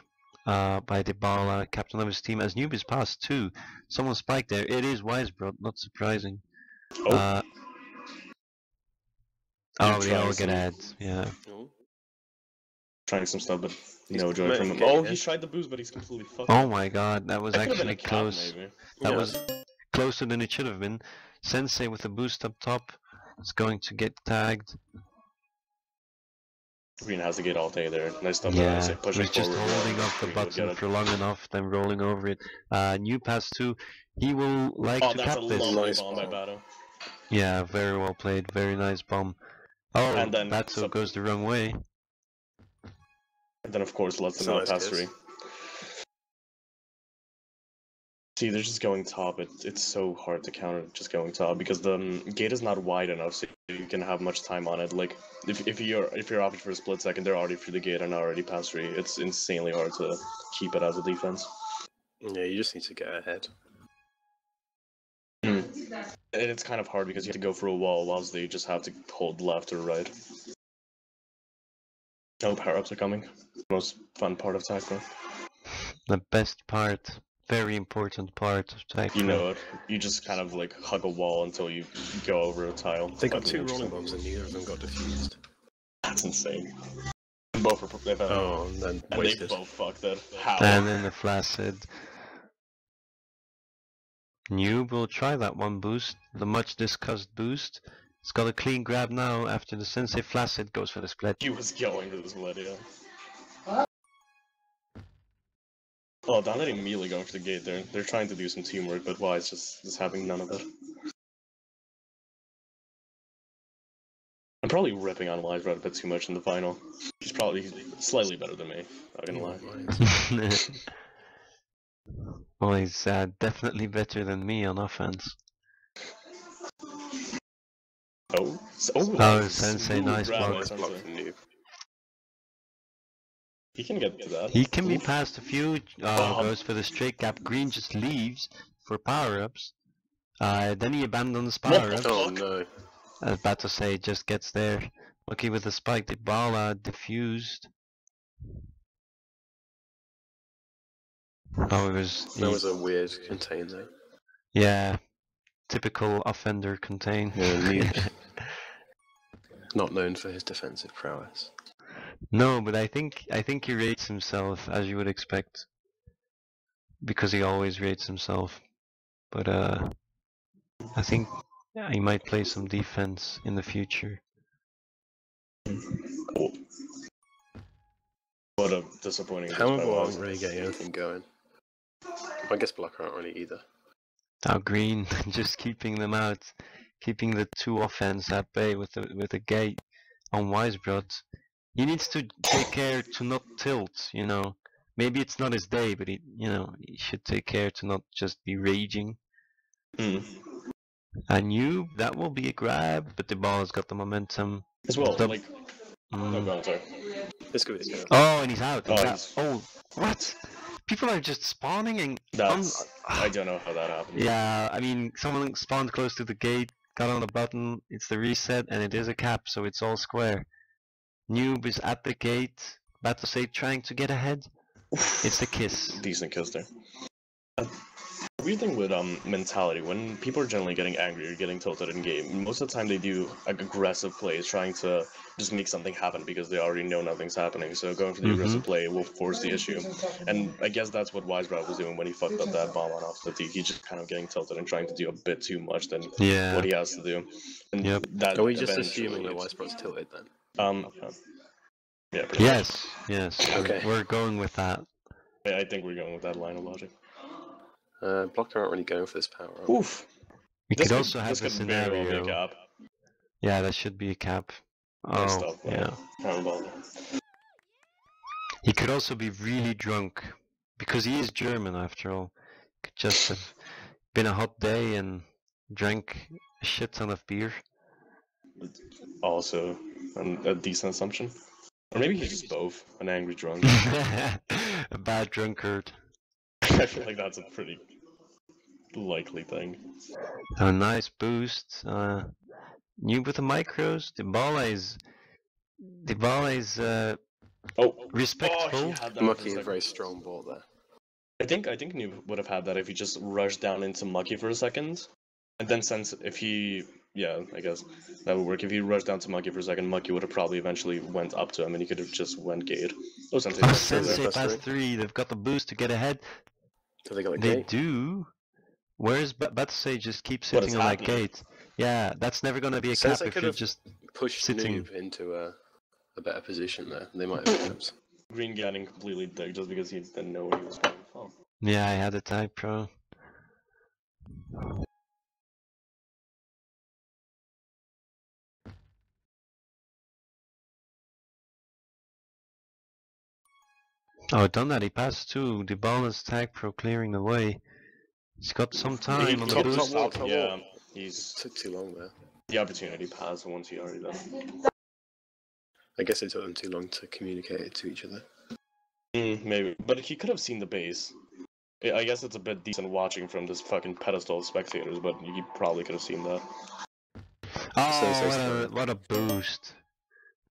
by Dybala, captain of his team. As Noob is past 2, someone spiked there. It is Wisebro, not surprising. Oh, Oh, they all trying get some- ads, yeah. Oh. Trying some stuff, but He's no joy from him. getting Oh, it. he tried the boost, but he's completely fucked. Oh my god, that was That could have been actually a cap, close. maybe. That Yeah. was closer than it should have been. Sensei with a boost up top is going to get tagged. Green has to get all day there. Nice stuff. Yeah, I say he pushing was just forward. holding up the Green would get button it. for long enough, then rolling over it. New pass 2. He will like Oh, to that's cap a this. lovely Nice bomb by bomb. Bato. Yeah, very well played. Very nice bomb. Oh, And then Bato goes the wrong way. And then, of course, lets It's them a out nice past kiss. 3. See, they're just going top. It's so hard to counter just going top because the gate is not wide enough, so you can have much time on it. Like if you're opting for a split second, they're already through the gate and already past 3. It's insanely hard to keep it as a defense. Yeah, you just need to get ahead. And it's kind of hard because you have to go for a wall whilst they just have to hold left or right. Oh, power-ups are coming. Most fun part of TagPro. The best part, very important part of TagPro. You know it. You just kind of like hug a wall until you go over a tile. They got Fucking 2 rolling interesting. bombs and neither of them got defused. That's insane. Both are they've had, Oh, and then and wasted. they both fucked it. How? And then the flaccid. Noob will try that one boost, the much discussed boost. It's got a clean grab now after the Sensei flaccid goes for the split. He was going to this split, yeah. Oh, don't let him immediately going for the gate there. They're trying to do some teamwork, but why? It's just having none of it. I'm probably ripping on Wise a bit too much in the final. He's probably slightly better than me, not gonna lie. Well, he's definitely better than me on offense. Oh, Sensei, nice block. Nice block from Noob. He can get to that. He can be Oof. past a few, goes for the straight gap. Green just leaves for power-ups. Then he abandons power-ups. Oh no. As Batose just gets there. Lucky with the spike, the ball diffused. Oh, it was... That was a weird contain there. Yeah, typical offender contain. Yeah, Noob. Not known for his defensive prowess. No, but I think he rates himself as you would expect, because he always rates himself. But I think he might play some defense in the future. Oh. What a disappointing. Hammerball aren't really getting anything going. I guess Blocker aren't really either. Now Green just keeping them out, keeping the two offense at bay with the gate on Wisebrod. He needs to take care to not tilt, you know. Maybe it's not his day, but he should take care to not just be raging. I knew that will be a grab, but the ball has got the momentum. As well, like... Oh, go on, sorry. This could be Oh, and he's out. Oh, What? People are just spawning and... I don't know how that happened. Yeah, I mean, someone spawned close to the gate, got on the button, it's the reset, and it is a cap, so it's all square. Noob is at the gate, about to say trying to get ahead. It's the kiss. Decent kiss there. The weird thing with mentality, when people are generally getting angry or getting tilted in game, most of the time they do aggressive plays, trying to just make something happen because they already know nothing's happening. So going for the aggressive play will force the issue. And I guess that's what Wisebrod was doing when he fucked up that bomb on off the tee. He's just kind of getting tilted and trying to do a bit too much than what he has to do. And that are we just assuming that Wisebrod's tilted then? Yeah. Yes. Okay. We're going with that. Yeah, I think we're going with that line of logic. Blocker aren't really going for this power up. Oof. We could also have a scenario. Very well be a cap. Yeah, that should be a cap. Nice Oh, stuff, yeah. He could also be really drunk, because he is German after all. Could just have been a hot day and drank a shit ton of beer. Also, a decent assumption. Or maybe he's just both, an angry drunk. A bad drunkard. I feel like that's a pretty likely thing. A nice boost. Noob with the micros. The ball is respectful. Mucky, a very strong ball there. I think Noob would have had that if he just rushed down into Mucky for a second, and then I guess that would work. If he rushed down to Mucky for a second, Mucky would have probably eventually went up to him, and he could have just went gate. Oh, Sensei pass 3. They've got the boost to get ahead. Have they got the They gate? do. Where's Batsay just keep sitting on that gate? Yeah, that's never going to be a cap if you're just pushed sitting. Noob into a better position there. They might have caps. Green getting completely digged just because he didn't know where he was going from. Yeah, I had a TagPro. Oh, done that. He passed 2. The ball is TagPro clearing the way. He's got some time on the boost. Yeah, he's took too long there. The opportunity passed once he already done. I guess it took them too long to communicate it to each other. Maybe, but he could have seen the base. I guess it's a bit decent watching from this fucking pedestal of spectators, but he probably could have seen that. Oh, what a boost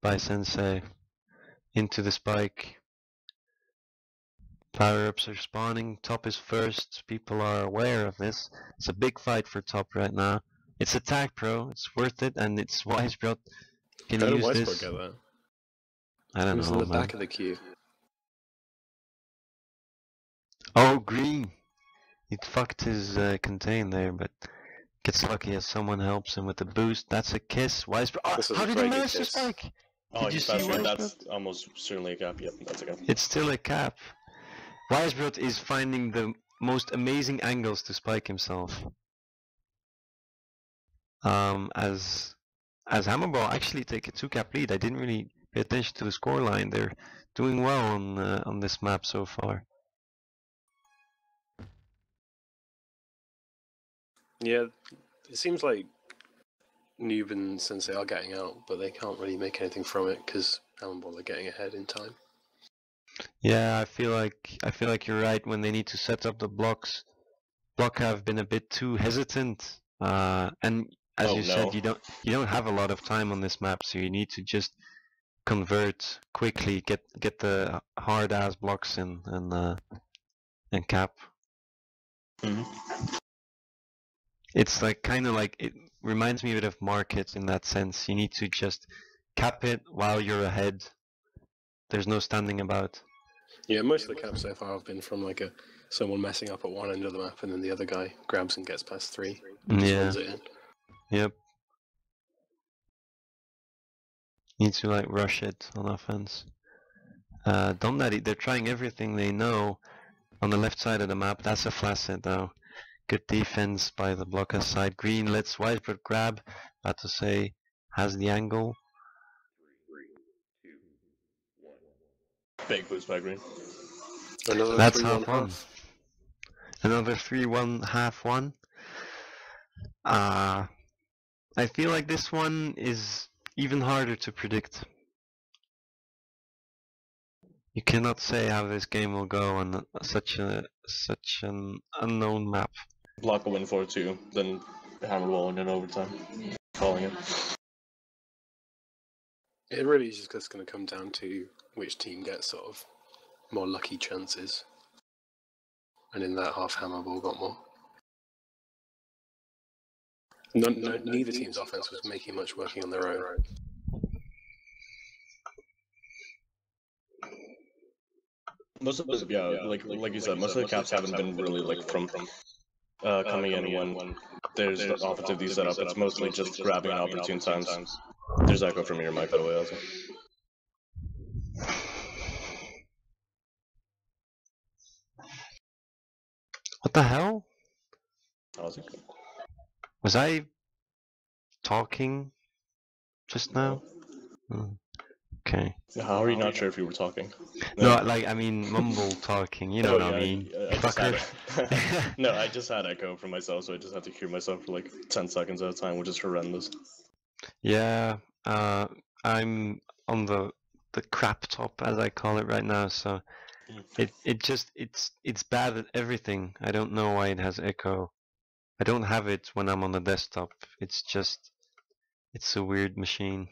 by Sensei into the spike. Power-ups are spawning, top is first, people are aware of this. It's a big fight for top right now. It's a TagPro, it's worth it, and it's Wisebrod. Can you use this? Get that? I don't know, in the back of the queue. Oh, Green! He fucked his contain there, but gets lucky as someone helps him with the boost. That's a kiss. Wisebrod. Oh, how did he manage to spike? Did you see that's almost certainly a cap. Yep, that's a cap. It's still a cap. Wisebrod is finding the most amazing angles to spike himself. As Hammerball actually take a 2-cap lead. I didn't really pay attention to the scoreline. They're doing well on this map so far. Yeah, it seems like Noob and Sensei are getting out, but they can't really make anything from it because Hammerball are getting ahead in time. Yeah, I feel like you're right. When they need to set up the blocks, Block have been a bit too hesitant. And as you said, you don't have a lot of time on this map, so you need to just convert quickly, get the hard ass blocks in and cap. It's like kind of like it reminds me a bit of market in that sense. You need to just cap it while you're ahead. There's no standing about. Yeah, most of the caps so far have been from like someone messing up at one end of the map and then the other guy grabs and gets past 3. Yeah. Runs it in. Yep. Need to like rush it on offense. Donati, they're trying everything they know on the left side of the map. That's a flaccid though. Good defense by the blocker side. Green lets Wisebird grab. About to say, has the angle. 3, 2, 1. Big boost by Green. Another That's 3-1 half one. half. Another 3-1 half one. I feel like this one is even harder to predict. You cannot say how this game will go on such an unknown map. Block will win 4-2, then Hammer will win in overtime. Calling it. It really is just going to come down to which team gets sort of more lucky chances. And in that half, Hammer Ball got more. Neither team's offense was making much working on their own. Most of the, yeah, like you said, most of the caps haven't been really like from coming in when there's the offensive D set up. It's mostly just grabbing an opportune times. There's echo from your mic, by the way, also. What the hell? Was it? Was I talking just now? Okay. How are you not sure if you were talking? No, like, I mean, mumble talking, you know what I mean? No, I just had echo from myself, so I just had to hear myself for like 10 seconds at a time, which is horrendous. Yeah, I'm on the crap top, as I call it right now, so it's bad at everything. I don't know why it has echo. I don't have it when I'm on the desktop. It's just, it's a weird machine.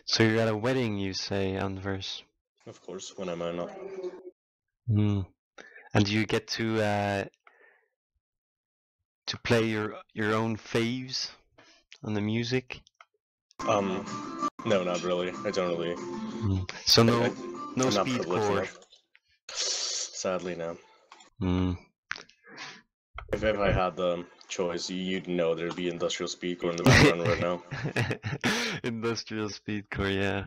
So you're at a wedding, you say, Anvers? Of course, when am I not? Hmm. And do you get to play your own faves on the music? No, not really. I don't really. So no I'm not speedcore. enough. Sadly, no. If I had the choice, you'd know there'd be industrial speedcore in the background right now. Industrial speedcore, yeah.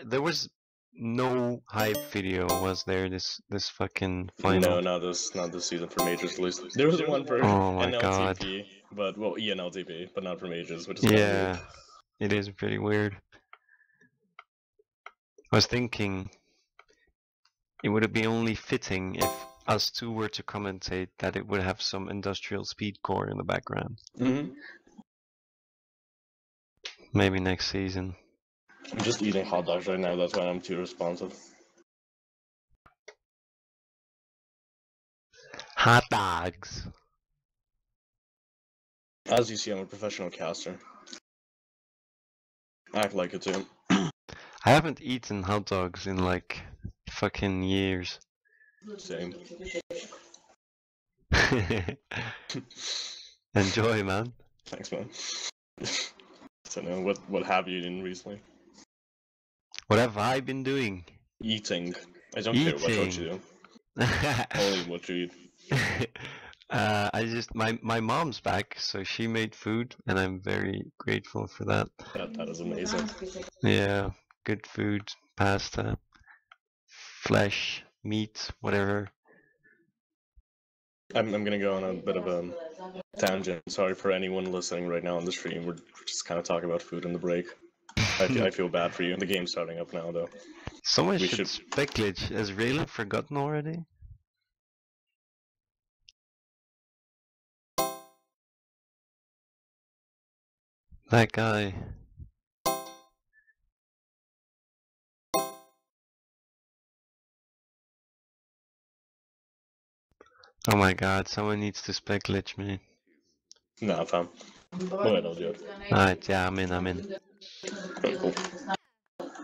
There was no hype video, was there? This fucking final. No, not this season for majors at least. There was one for NLTP, but well, ELTP, but not for majors, which is kind of weird. It is pretty weird. I was thinking it would be only fitting if us two were to commentate that it would have some industrial speedcore in the background. Maybe next season. I'm just eating hot dogs right now, that's why I'm too responsive. Hot dogs. As you see, I'm a professional caster. Act like it too. I haven't eaten hot dogs in like fucking years. Same. Enjoy, man. Thanks, man. So now, what have you eaten recently? What have I been doing? Eating. I don't care what you do. Only what you eat. My mom's back, so she made food, and I'm very grateful for that. That is amazing. Yeah, good food, pasta, flesh, meat, whatever. I'm gonna go on a bit of a tangent. Sorry for anyone listening right now on the stream. We're just kind of talking about food in the break. I feel bad for you. The game's starting up now, though. Someone should speculate. Has Raylan forgotten already? That guy. Oh my god, someone needs to speculate me. Nah, fam. Bueno, dude. Alright, yeah, I'm in.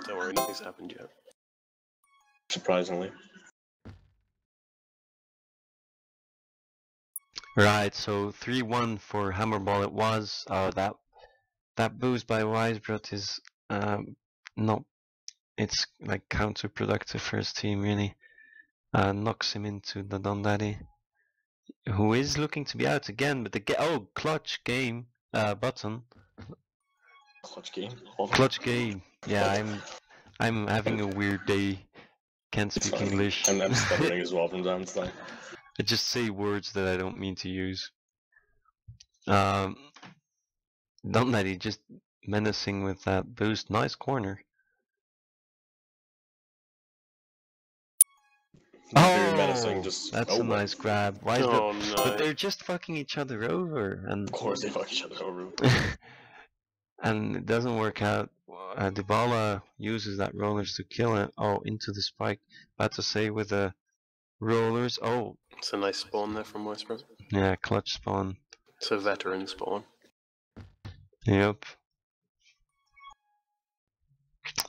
Don't worry, nothing's happened yet. Surprisingly. Right, so 3-1 for Hammerball it was. That boost by Wisebrot is not. It's like counterproductive for his team, really. Knocks him into the Dondaddy, who is looking to be out again. But the clutch game button. Clutch game. Clutch game. Yeah, I'm having a weird day. Can't speak English. I'm stuttering as well from time to time. I just say words that I don't mean to use. Dondaddy just menacing with that boost. Nice corner. Very menacing. Just that's a nice grab. Why is no. But they're just fucking each other over, and of course they fuck each other over. and it doesn't work out. Dybala uses that rollers to kill it. Oh, into the spike. About to say with the rollers. Oh, it's a nice spawn there from Westbrook. Yeah, clutch spawn. It's a veteran spawn. Yep.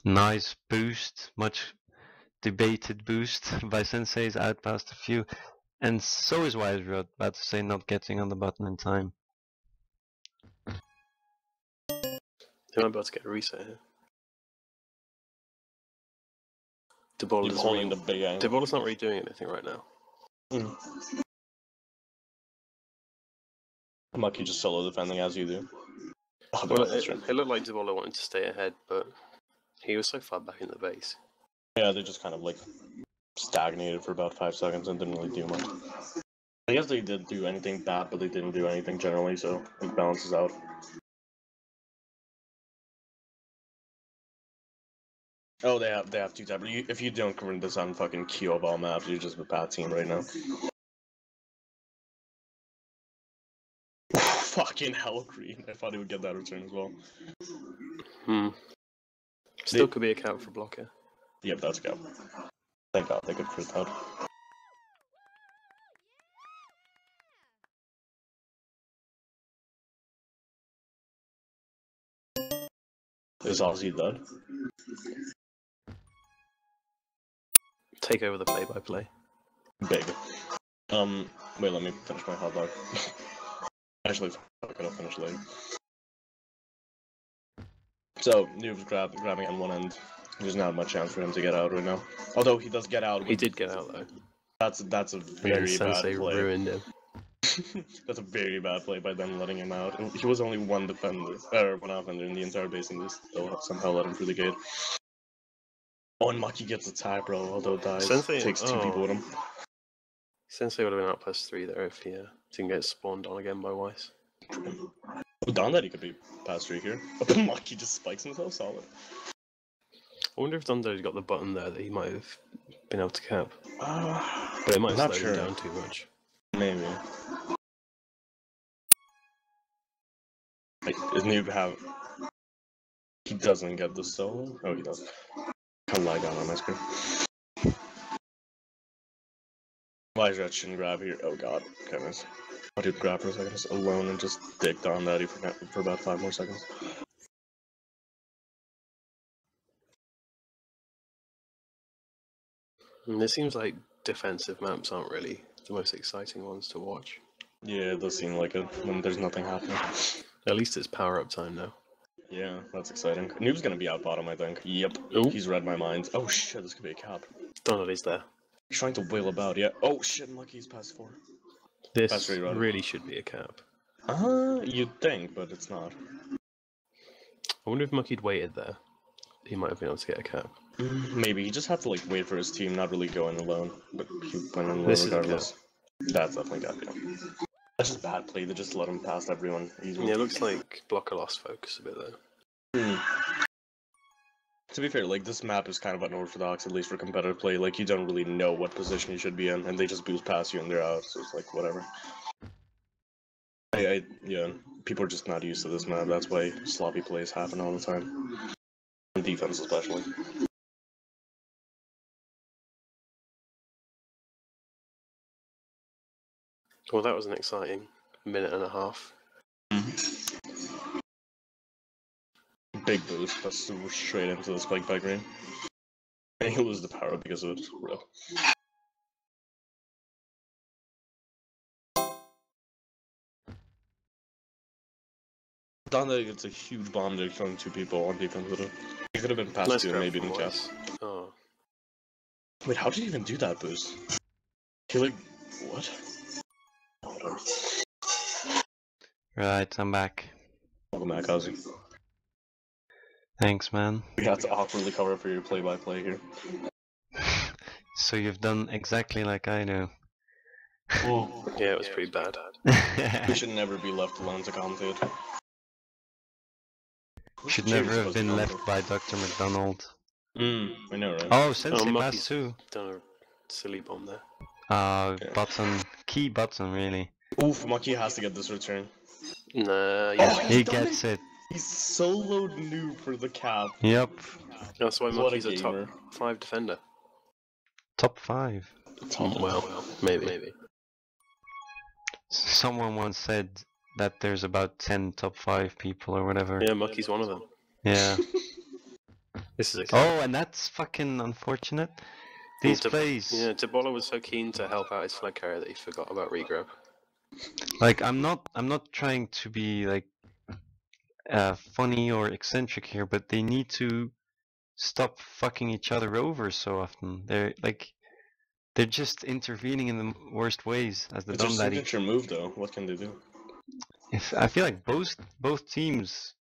Nice boost. Much debated boost by Sensei's out past a few. And so is Wisebrot, about to say not getting on the button in time. They might be able to get a reset here. Dybala's not really doing anything right now. Mucky just solo defending as you do. Oh, well, it looked like Dybala wanted to stay ahead, but he was so far back in the base. Yeah, they just kind of like stagnated for about 5 seconds and didn't really do much. I guess they did do anything bad, but they didn't do anything generally, so it balances out. Oh, they have two types. If you don't convert this on fucking Q of all maps, you're just a bad team right now. Fucking hell, Green. I thought he would get that return as well. Still could be a cap for blocker. Yep, that's a cap. Thank God they could crit that. Is Ozzy dead? Take over the play-by-play. Big. Wait, let me finish my hot dog. Actually, fuck it, I'll finish later. So, Noob's grabbing on one end. There's not much chance for him to get out right now. Although he does get out. He did get out though. That's a very bad play. Ruined him. That's a very bad play by them letting him out. And he was only one defender, or one offender in the entire base, and they still somehow let him through the gate. Oh, and Maki gets a TagPro, although dies. Takes two people with him. Sensei would have been out +3 there if he didn't get spawned on again by Weiss. Dondaddy could be +3 here. Maki just spikes himself solid. I wonder if Dondaddy got the button there that he might have been able to cap. But it might have slowed him down too much. Maybe. Like, does Noob have... He doesn't get the solo? Oh, he does. I'll lie down on my screen. Wisebrot shouldn't grab here. Oh god, goodness. I'll do grab for a second just alone and just dig Dondaddy for about 5 more seconds. And it seems like defensive maps aren't really the most exciting ones to watch. Yeah, it does seem like it when there's nothing happening. At least it's power-up time now. Yeah, that's exciting. Noob's gonna be out bottom, I think. Yep. Ooh. He's read my mind. Oh shit, this could be a cap. Dondaddy's there. He's trying to wheel about, yeah. Oh shit, Lucky's +4. This really should be a cap. You'd think, but it's not. I wonder if Mucky'd waited there. He might have been able to get a cap. Maybe. He just had to like wait for his team, not really go in alone. But he went in alone regardless. That's definitely cap, yeah. That's just bad play, they just let him past everyone easily. Yeah, it looks like blocker lost focus a bit there. To be fair, like, this map is kind of unorthodox, at least for competitive play. Like, you don't really know what position you should be in, and they just boost past you and they're out, so it's like, whatever. Yeah, people are just not used to this map, that's why sloppy plays happen all the time. And defense especially. Well, that was an exciting minute and a half. Big boost, that's straight into the spike by Green. And he'll lose the power because of it. Donda gets a huge bomb there, killing 2 people on defense with it. He could have been past Nice 2 and grab maybe from didn't cap. Wise. Oh. Wait, how did he even do that boost? He like, what? Whatever. Right, I'm back. Welcome back, Ozzy. Thanks, man. We have to awkwardly cover for your play-by-play here. So you've done exactly like I do. Oh. Yeah, it was pretty bad. We should never be left alone to commentate. Should never have been left by Dr. McDonald. I know, right? Oh, Sensei Mucky's passed too. Done a silly bomb there. Button. Key button, really. Oof, Mucky has to get this return. Nah, yeah. He gets it. He's soloed noob for the cap. Yep. That's why What a Mucky's a top gamer. 5 defender. Top 5. Well, maybe. Someone once said that there's about 10 top 5 people or whatever. Yeah, Mucky's one of them. Yeah. This is a Oh, and that's fucking unfortunate. These plays. Yeah, Debola was so keen to help out his flag carrier that he forgot about regrab. Like, I'm not trying to be like funny or eccentric here, but they need to stop fucking each other over so often. They're just intervening in the worst ways as the It's their dumb daddy. signature move, though. What can they do? I feel like both teams,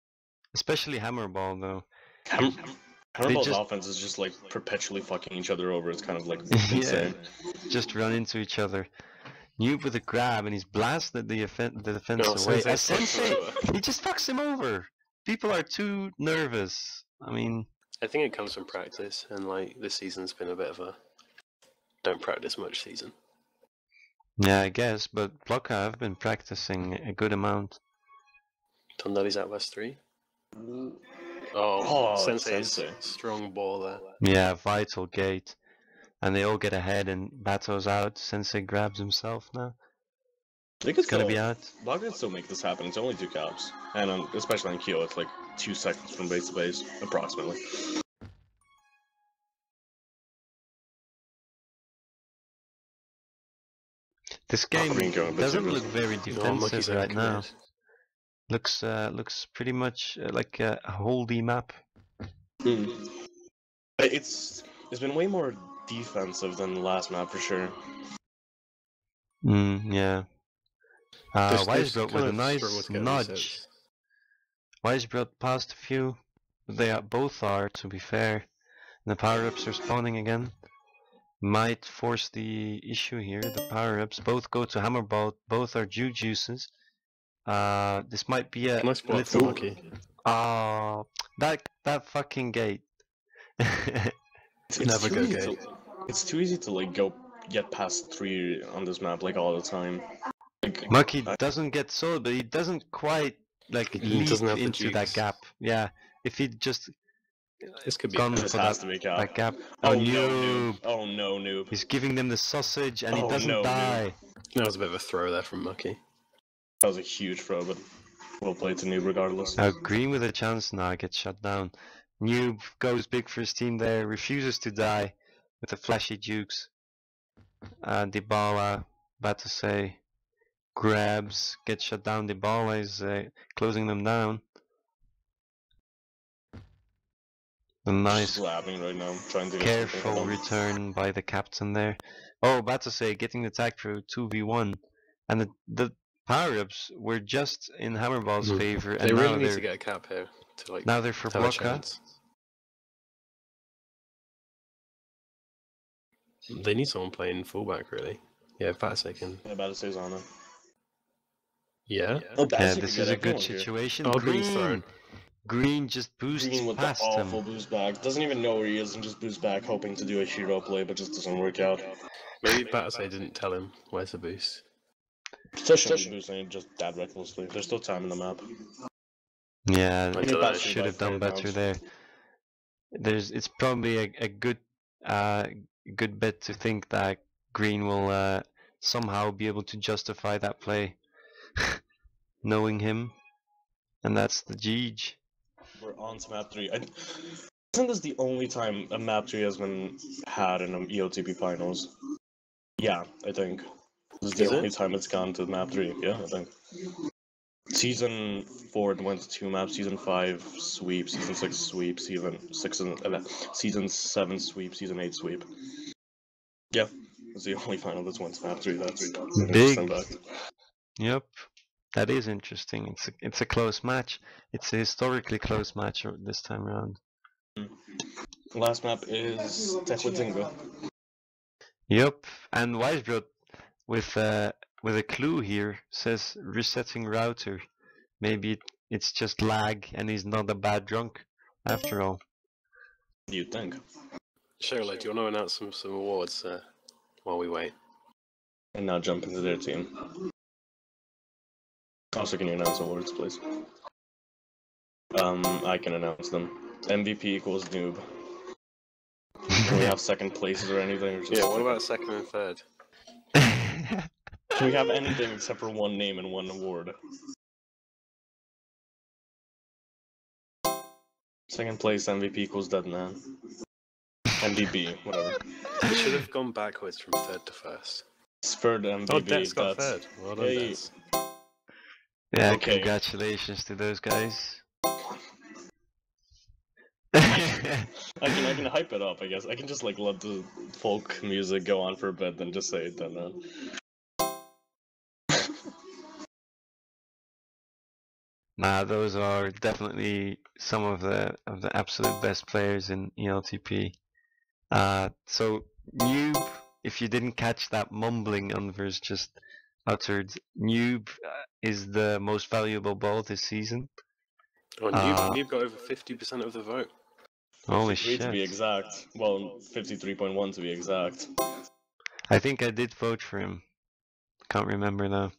especially Hammerball though. Hammerball's just- offense is just like perpetually fucking each other over. It's kind of like Yeah, insane. just run into each other. Noob with a grab and he's blasted the defense No, away. Sensei Sensei, fucks him he just fucks him over. People are too nervous. I mean, I think it comes from practice, and like this season's been a bit of a don't practice much season. yeah, I guess. But Blocker, I've been practicing a good amount. Tondali's at West 3. Oh, Sensei's Sensei. strong ball there. Yeah, vital gate. And they all get ahead and Bato's out. Sensei grabs himself now. They could It's gonna be out. Block can still make this happen. It's only 2 caps. And especially on Kyo, it's like 2 seconds from base to base, approximately. This game Green going a bit doesn't too look good. very No, defensive Mucky's right now. overcommitted. Looks pretty much like a holdy map. It's been way more defensive than the last map for sure. Yeah. Wisebrook with a nice struggled to get nudge. resets. Wisebrook passed a few. They both are, to be fair. The power-ups are spawning again. Might force the issue here. The power-ups both go to Hammerball. Both are juices. This might be a Nice block for little. Mucky. Oh, that fucking gate. It's Never too go easy gate. It's too easy to like get past 3 on this map like all the time. Like, Mucky doesn't get sold, but he doesn't quite like He leap doesn't have the into that jukes. gap. Yeah, if he'd just This could be. gone this for has that, to be cap. that gap. Oh, Oh, no, noob! noob. Oh no, noob. He's giving them the sausage and he Oh, doesn't no, noob. die. That was a bit of a throw there from Mucky. That was a huge throw, but we'll play to noob regardless. Now Green with a chance now gets shut down. Noob goes big for his team there, refuses to die with the flashy jukes. Dybala, bad to say, grabs, gets shut down. Dybala is closing them down. A nice, Slapping right now, trying to get careful something done. return by the captain there. Oh, bad to say, getting the TagPro 2v1. And the power-ups were just in Hammerball's favor. And They now really need they're, to get a cap here to like now they're for have a Blocker. chance. They need someone playing fullback, really. Yeah, Batsy can. Yeah, bad to say Zana. Yeah. Oh, Yeah, Batsy this could is get a good everyone here. situation. Oh, Green's thrown. Green just boosts Green with the past awful him. boost back. Doesn't even know where he is and just boosts back, hoping to do a hero play, but just doesn't work out. Maybe Batsy didn't tell him where's the boost. Still shouldn't be boosting it, just dead recklessly. There's still time in the map. Yeah, Like Yeah, the Batsy should by have done 4 better rounds. there. It's probably a good good bet to think that Green will somehow be able to justify that play, knowing him, and that's the Jeej. We're on to map 3. Isn't this the only time a map 3 has been had in an ELTP finals? Yeah, I think. This is the only time it's gone to map 3, yeah, I think. Season 4 it went to 2 maps, Season 5 sweep, Season 6 sweep, Season 7 sweep, Season 8 sweep. Yeah, it's the only final that's went to map 3, that's big. Yep, that is interesting. It's a close match. It's a historically close match this time around. Last map is Tehuatingo. Yep, and Wisebro with a clue here says resetting router. Maybe it's just lag and he's not a bad drunk after all. You'd think. Cheryl, do you want to announce some awards while we wait? And now jump into their team. Also, can you announce awards, please? I can announce them. MVP equals noob. Can we have second places or anything? Or just yeah, what about second and third? Can we have anything except for one name and one award? Second place MVP equals dead man. MVP, whatever. We should have gone backwards from third to first. Third MVP. Oh, Death's got third. Well done, Yay. Deaths. Yeah, Okay. Congratulations to those guys. I can hype it up, I guess. I can just like let the folk music go on for a bit, then just say it then. Nah, those are definitely some of the absolute best players in ELTP. So Noob, if you didn't catch that mumbling Unverse just uttered, Noob is the most valuable ball this season. Oh, Noob got over 50% of the vote. Holy 53 shit. to be exact. Well, 53.1 to be exact. I think I did vote for him. Can't remember now.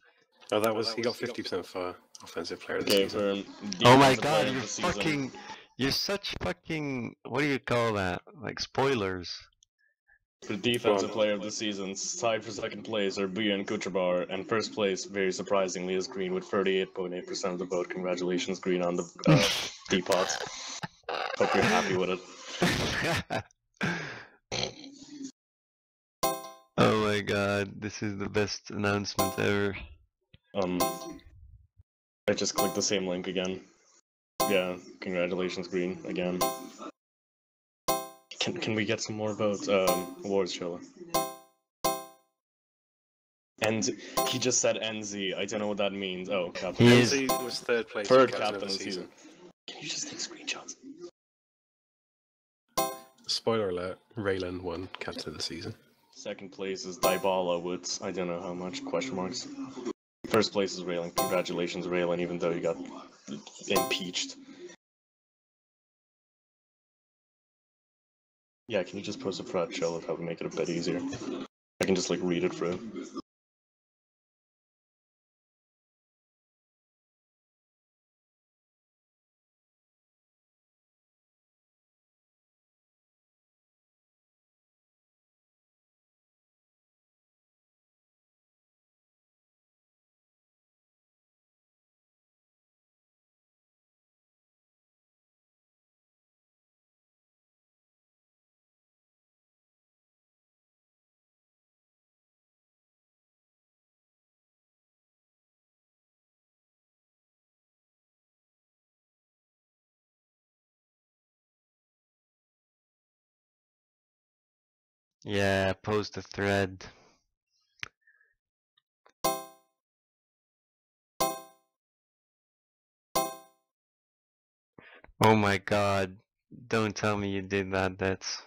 Oh, he got 50% for offensive player of the season. Oh my god, you're such fucking, what do you call that? Like spoilers. For defensive player of the season, tied for second place are Buya and Kucherbar, and first place, very surprisingly, is Green with 38.8% of the vote. Congratulations, Green, on the D-pot. Hope you're happy with it. Oh my god, this is the best announcement ever. I just clicked the same link again. Yeah, congratulations, Green, again. Can we get some more votes? Awards, Chilla. And he just said NZ. I don't know what that means. Oh, captain. NZ was third place. Third captain of the season. Can you just take screenshots? Spoiler alert: Raylan won captain of the season. Second place is Dybala with I don't know how much question marks. First place is Raylan. Congratulations, Raylan, even though you got impeached. Yeah, can you just post a thread, Chilla? That would make it a bit easier. I can just like read it through. Yeah, post a thread. Oh my god, don't tell me you did that, that's...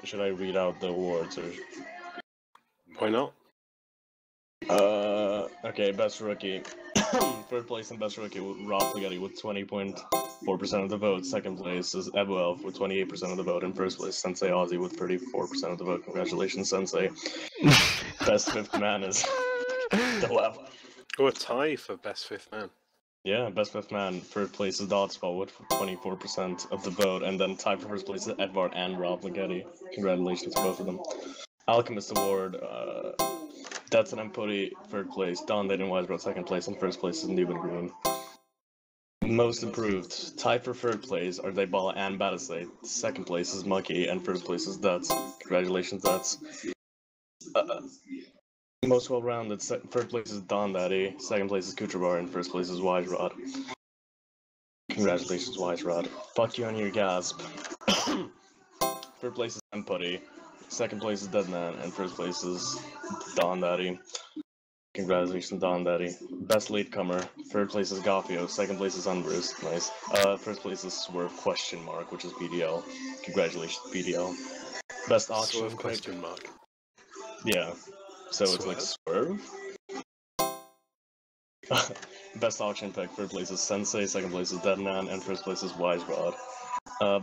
Should I read out the awards or? Why not? Okay, best rookie. Third place and best rookie, Rob Spaghetti with 20.4% of the vote. Second place is Ebuelf with 28% of the vote. And first place, Sensei Ozzy with 34% of the vote. Congratulations, Sensei. Best fifth man is Delap. Oh, a tie for best fifth man. Yeah, best fifth man. Third place is Dodgeball with 24% of the vote. And then tied for first place is Edvard and Rob Spaghetti. Congratulations to both of them. Alchemist Award, That's an Empody, third place. Don Layden Wisebro, second place. And first place is Newman Green. Most improved. Tied for third place are Dybala and Batiste. Second place is Monkey, and first place is Duts. Congratulations, Duts. Most well-rounded. Third place is Don Daddy. Second place is Kutrabar, and first place is Wise Rod. Congratulations, Wise Rod. Fuck you on your gasp. Third place is Empody. Second place is Deadman, and first place is Don Daddy. Congratulations, Don Daddy. Best latecomer. Third place is Goffio. Second place is Unbruce. Nice. First place is Swerve question mark, which is BDL. Congratulations, BDL. Best auction Swerve pick. question mark. Yeah. So it's like Swerve? Best auction pick. Third place is Sensei. Second place is Deadman. And first place is Wise Rod.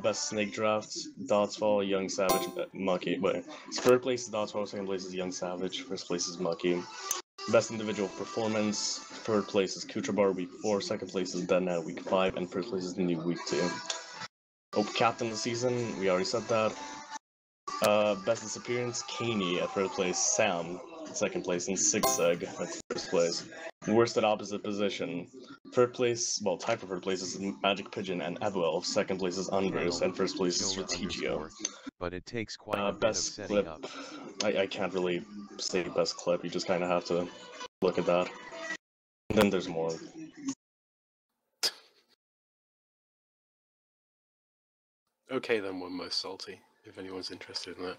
Best snake drafts. Dotsfall, Young Savage, Mucky. Wait. Third place is Dotsfall. Second place is Young Savage. First place is Mucky. Best individual performance. Third place is Kutrabar week 4, second place is Deadman week 5, and first place is New week 2. Oh, captain of the season, we already said that. Best disappearance, Kaney at third place, Sam at second place, and Zigzag at first place. Worst at opposite position. Third place, well, tied for third place is Magic Pigeon and Ebuelf. Second place is Unbruce, and first place is Strategio. But it takes quite a bit of Best setting clip. up. I can't really say best clip, you just kind of have to look at that. And then there's more. Okay, then one most salty, if anyone's interested in that.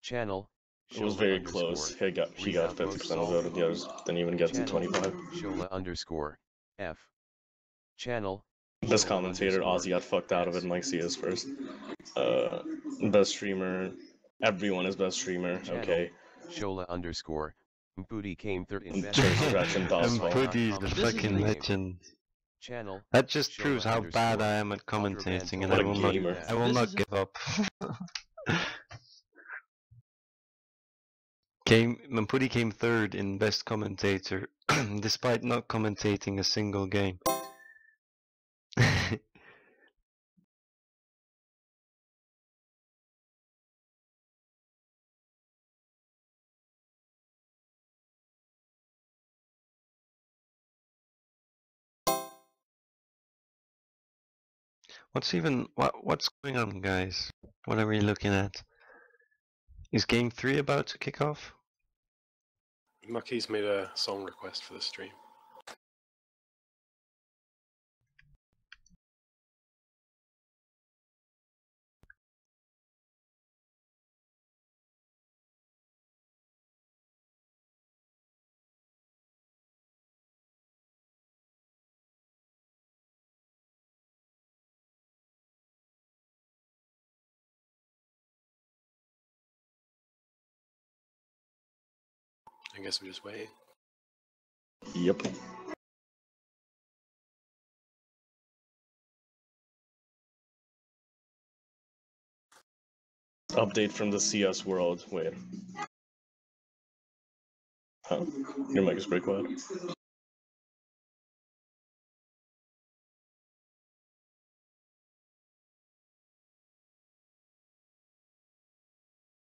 Channel. It was very close. He got 50% of the vote, and the others didn't even get to 25. Shola underscore F. Channel. Best commentator, Ozzy got fucked out of it, Mike C is first. Best streamer, everyone is best streamer, okay. Shola underscore Mpudi came third in best Mpudi is the fucking legend. Channel. That just proves how bad I am at commentating, and I will not give up. Mpudi came third in best commentator, despite not commentating a single game. What's going on, guys? What are we looking at? Is game 3 about to kick off? Mucky's made a song request for the stream. I guess we're just waiting. Yep. Update from the CS world. Wait. Huh? Your mic is pretty quiet.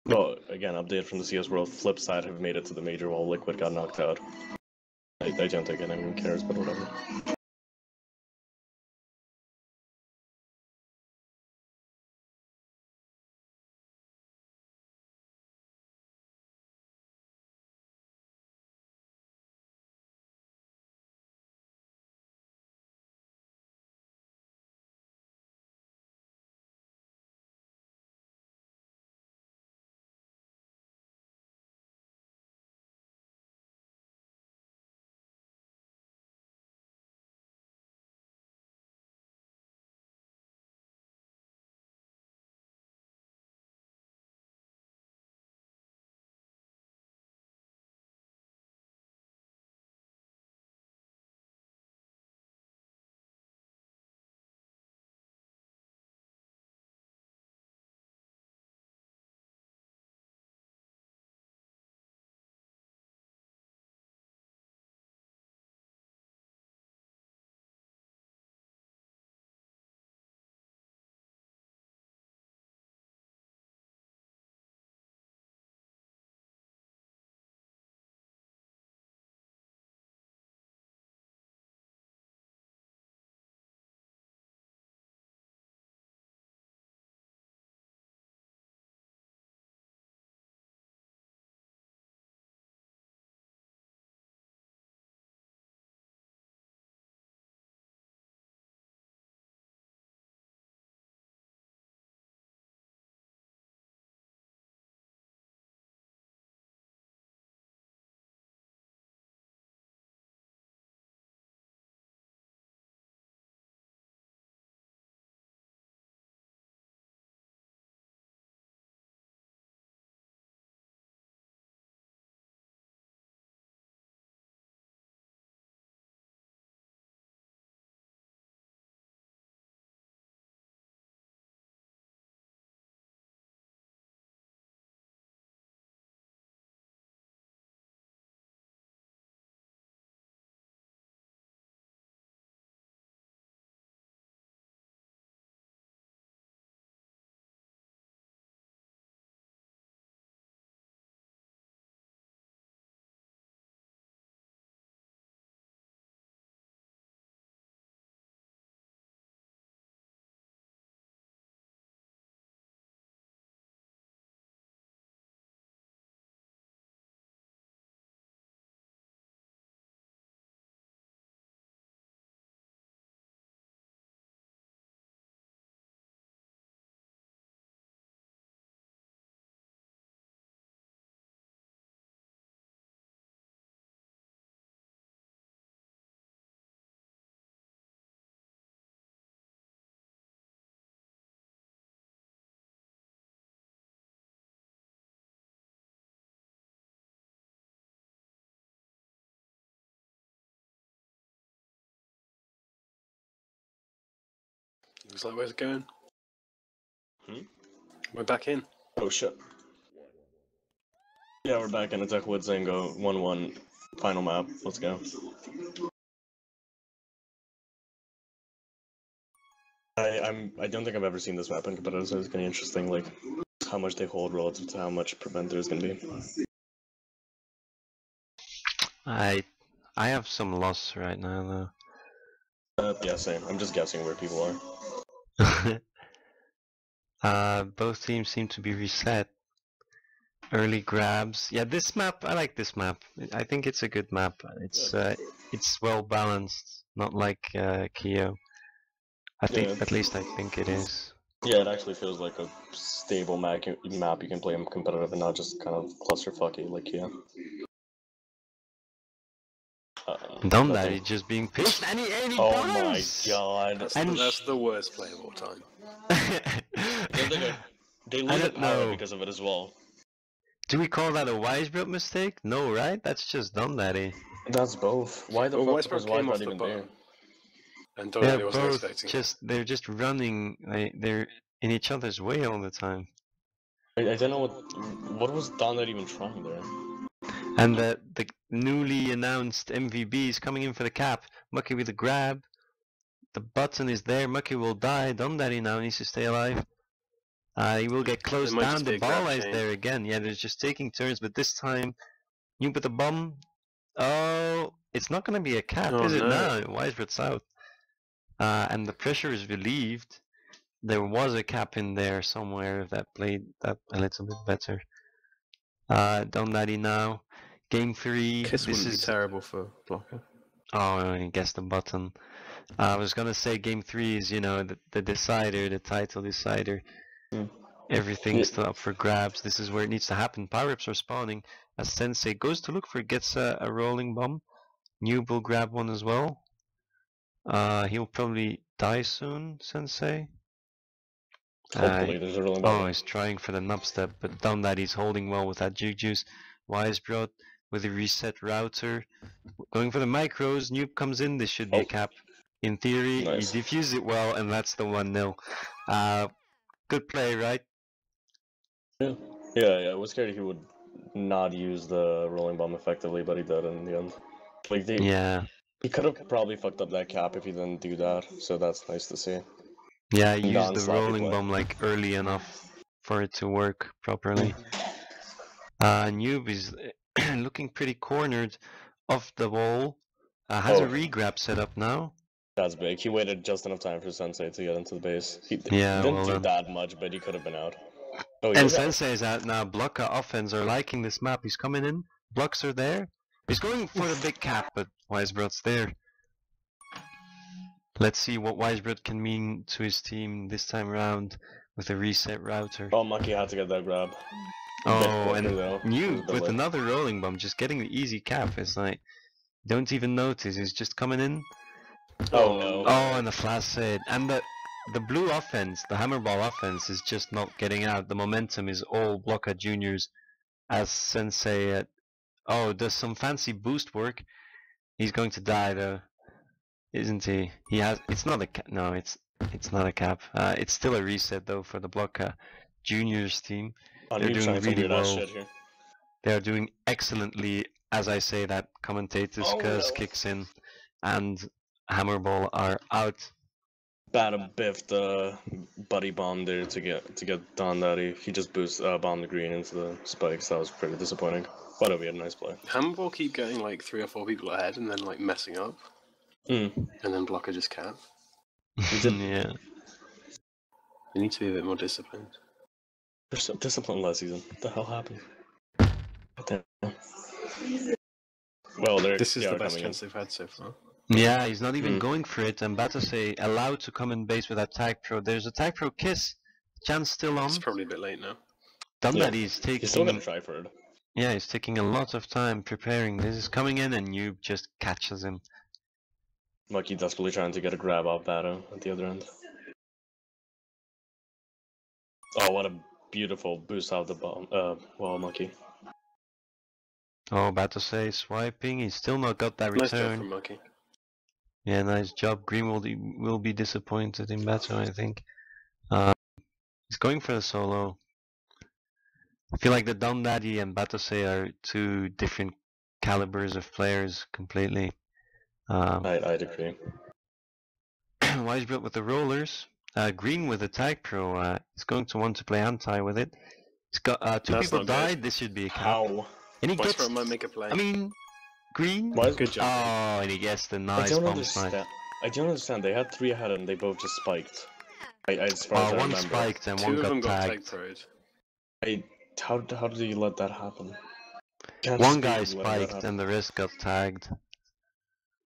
Well, again, update from the CS world. Flip side have made it to the major while Liquid got knocked out. I don't think anyone cares, but whatever. Is that where it's going? Hmm? We're back in. Oh shit. Yeah, we're back in Attack with Zango 1-1 final map. Let's go. I don't think I've ever seen this map in competitive, so it's gonna be interesting, like how much they hold relative to how much prevent there's gonna be. I have some loss right now Yeah, same. I'm just guessing where people though. Both teams seem to be reset. Early grabs. Yeah, this map, I like this map. I think it's a good map. It's well balanced, not like Kyo. I think, Yeah. at least I think it is. Yeah, it actually feels like a stable map you can play in competitive and not just kind of clusterfucky like yeah. Done that, he's just being pitched and he Oh bombs! my god. That's the worst play of all time. They lose an hour because of it as well. Do we call that a Wisebrook mistake? No, right? That's just Done Daddy. That's both. Why the fuck was Wisebrook even there? And they're both they're just running, they're in each other's way all the time. I don't know what was Don that even trying there? And the newly announced MVB is coming in for the cap. Mucky with the grab. The button is there. Mucky will die. Done Daddy now needs to stay alive. He will get closed down. The ball is there again. Yeah, they're just taking turns, but this time, you put the bomb. Oh, it's not going to be a cap, is it? No, Wisebrook's out. And the pressure is relieved. There was a cap in there somewhere that played that a little bit better. Done Daddy now. Game 3. Kiss wouldn't be terrible for blocker. Oh, I guess the button. I was gonna say game 3 is, you know, the decider, the title decider. Everything's still up for grabs. This is where it needs to happen. Power-ups are spawning. As Sensei goes to look for it, gets a rolling bomb. Noob will grab one as well. He'll probably die soon, Sensei. Hopefully there's a rolling bomb. Oh, he's trying for the nub step, but Done that he's holding well with that Juju's. Wisebrook with a reset router. Going for the micros. Noob comes in. This should be a cap. In theory, nice. He defused it well, and that's the 1-0. Good play, right? Yeah. I was scared he would not use the rolling bomb effectively, but he did in the end. Like he could have probably fucked up that cap if he didn't do that, so that's nice to see. Yeah, he used the rolling bomb like early enough for it to work properly. Noob is looking pretty cornered off the wall. Has a regrab set up now. That's big. He waited just enough time for Sensei to get into the base. He yeah, didn't do that much, but he could have been out. Oh, and Sensei is out now. Blocker offense are liking this map. He's coming in. Blocks are there. He's going for the big cap, but Wisebrook's there. Let's see what Wisebrook can mean to his team this time around with a reset router. Oh, Monkey had to get that grab. Oh, and Noob with another rolling bomb, just getting the easy cap. It's like, don't even notice. He's just coming in. Oh no. Oh, and the flash set. And the blue offense, the hammer ball offense, is just not getting out. The momentum is all Blocker Juniors. As Sensei, does some fancy boost work. He's going to die though, isn't he? He has. It's not a cap. No, it's not a cap. It's still a reset though for the Blocker Juniors team. They're doing really well. They are doing excellently. As I say, that commentator's curse kicks in, and Hammerball are out. Bada biffed the buddy bomb there to get Don Daddy. He just bombed the green into the spikes. That was pretty disappointing. But we had a nice play. Hammerball keep getting like 3 or 4 people ahead and then like messing up. And then Blocker just can't. Yeah. You need to be a bit more disciplined. They're so disciplined last season. What the hell happened? Well, this is the best chance they've had so far. Yeah, he's not even going for it, and Batase allowed to come in base with that TagPro. There's a TagPro kiss. Chance still on. It's probably a bit late now. Done that, he's taking. He's still gonna try for it. Yeah, he's taking a lot of time preparing. This is coming in, and Noob just catches him. Mucky desperately trying to get a grab off Bato at the other end. Oh, what a beautiful boost out the bomb. Well, Mucky. Oh, Batase swiping. He's still not got that return. Nice from Mucky. Yeah, nice job. Green will be disappointed in Beto, I think. He's going for the solo. I feel like the Don Daddy and Batose are two different calibers of players completely. I'd agree. Wise built with the rollers. Green with the TagPro. He's going to want to play anti with it. He's got two people died. This should be a cap. How? And he Wise gets. might make a play. I mean, Green. Good job. Oh, and he gets the nice I don't bomb understand. snipe. I don't understand. They had 3 ahead and they both just spiked. As far as I One remember. spiked and Two one of them got got tagged. TagPro'd. How did you let that happen? One guy spiked and the rest got tagged.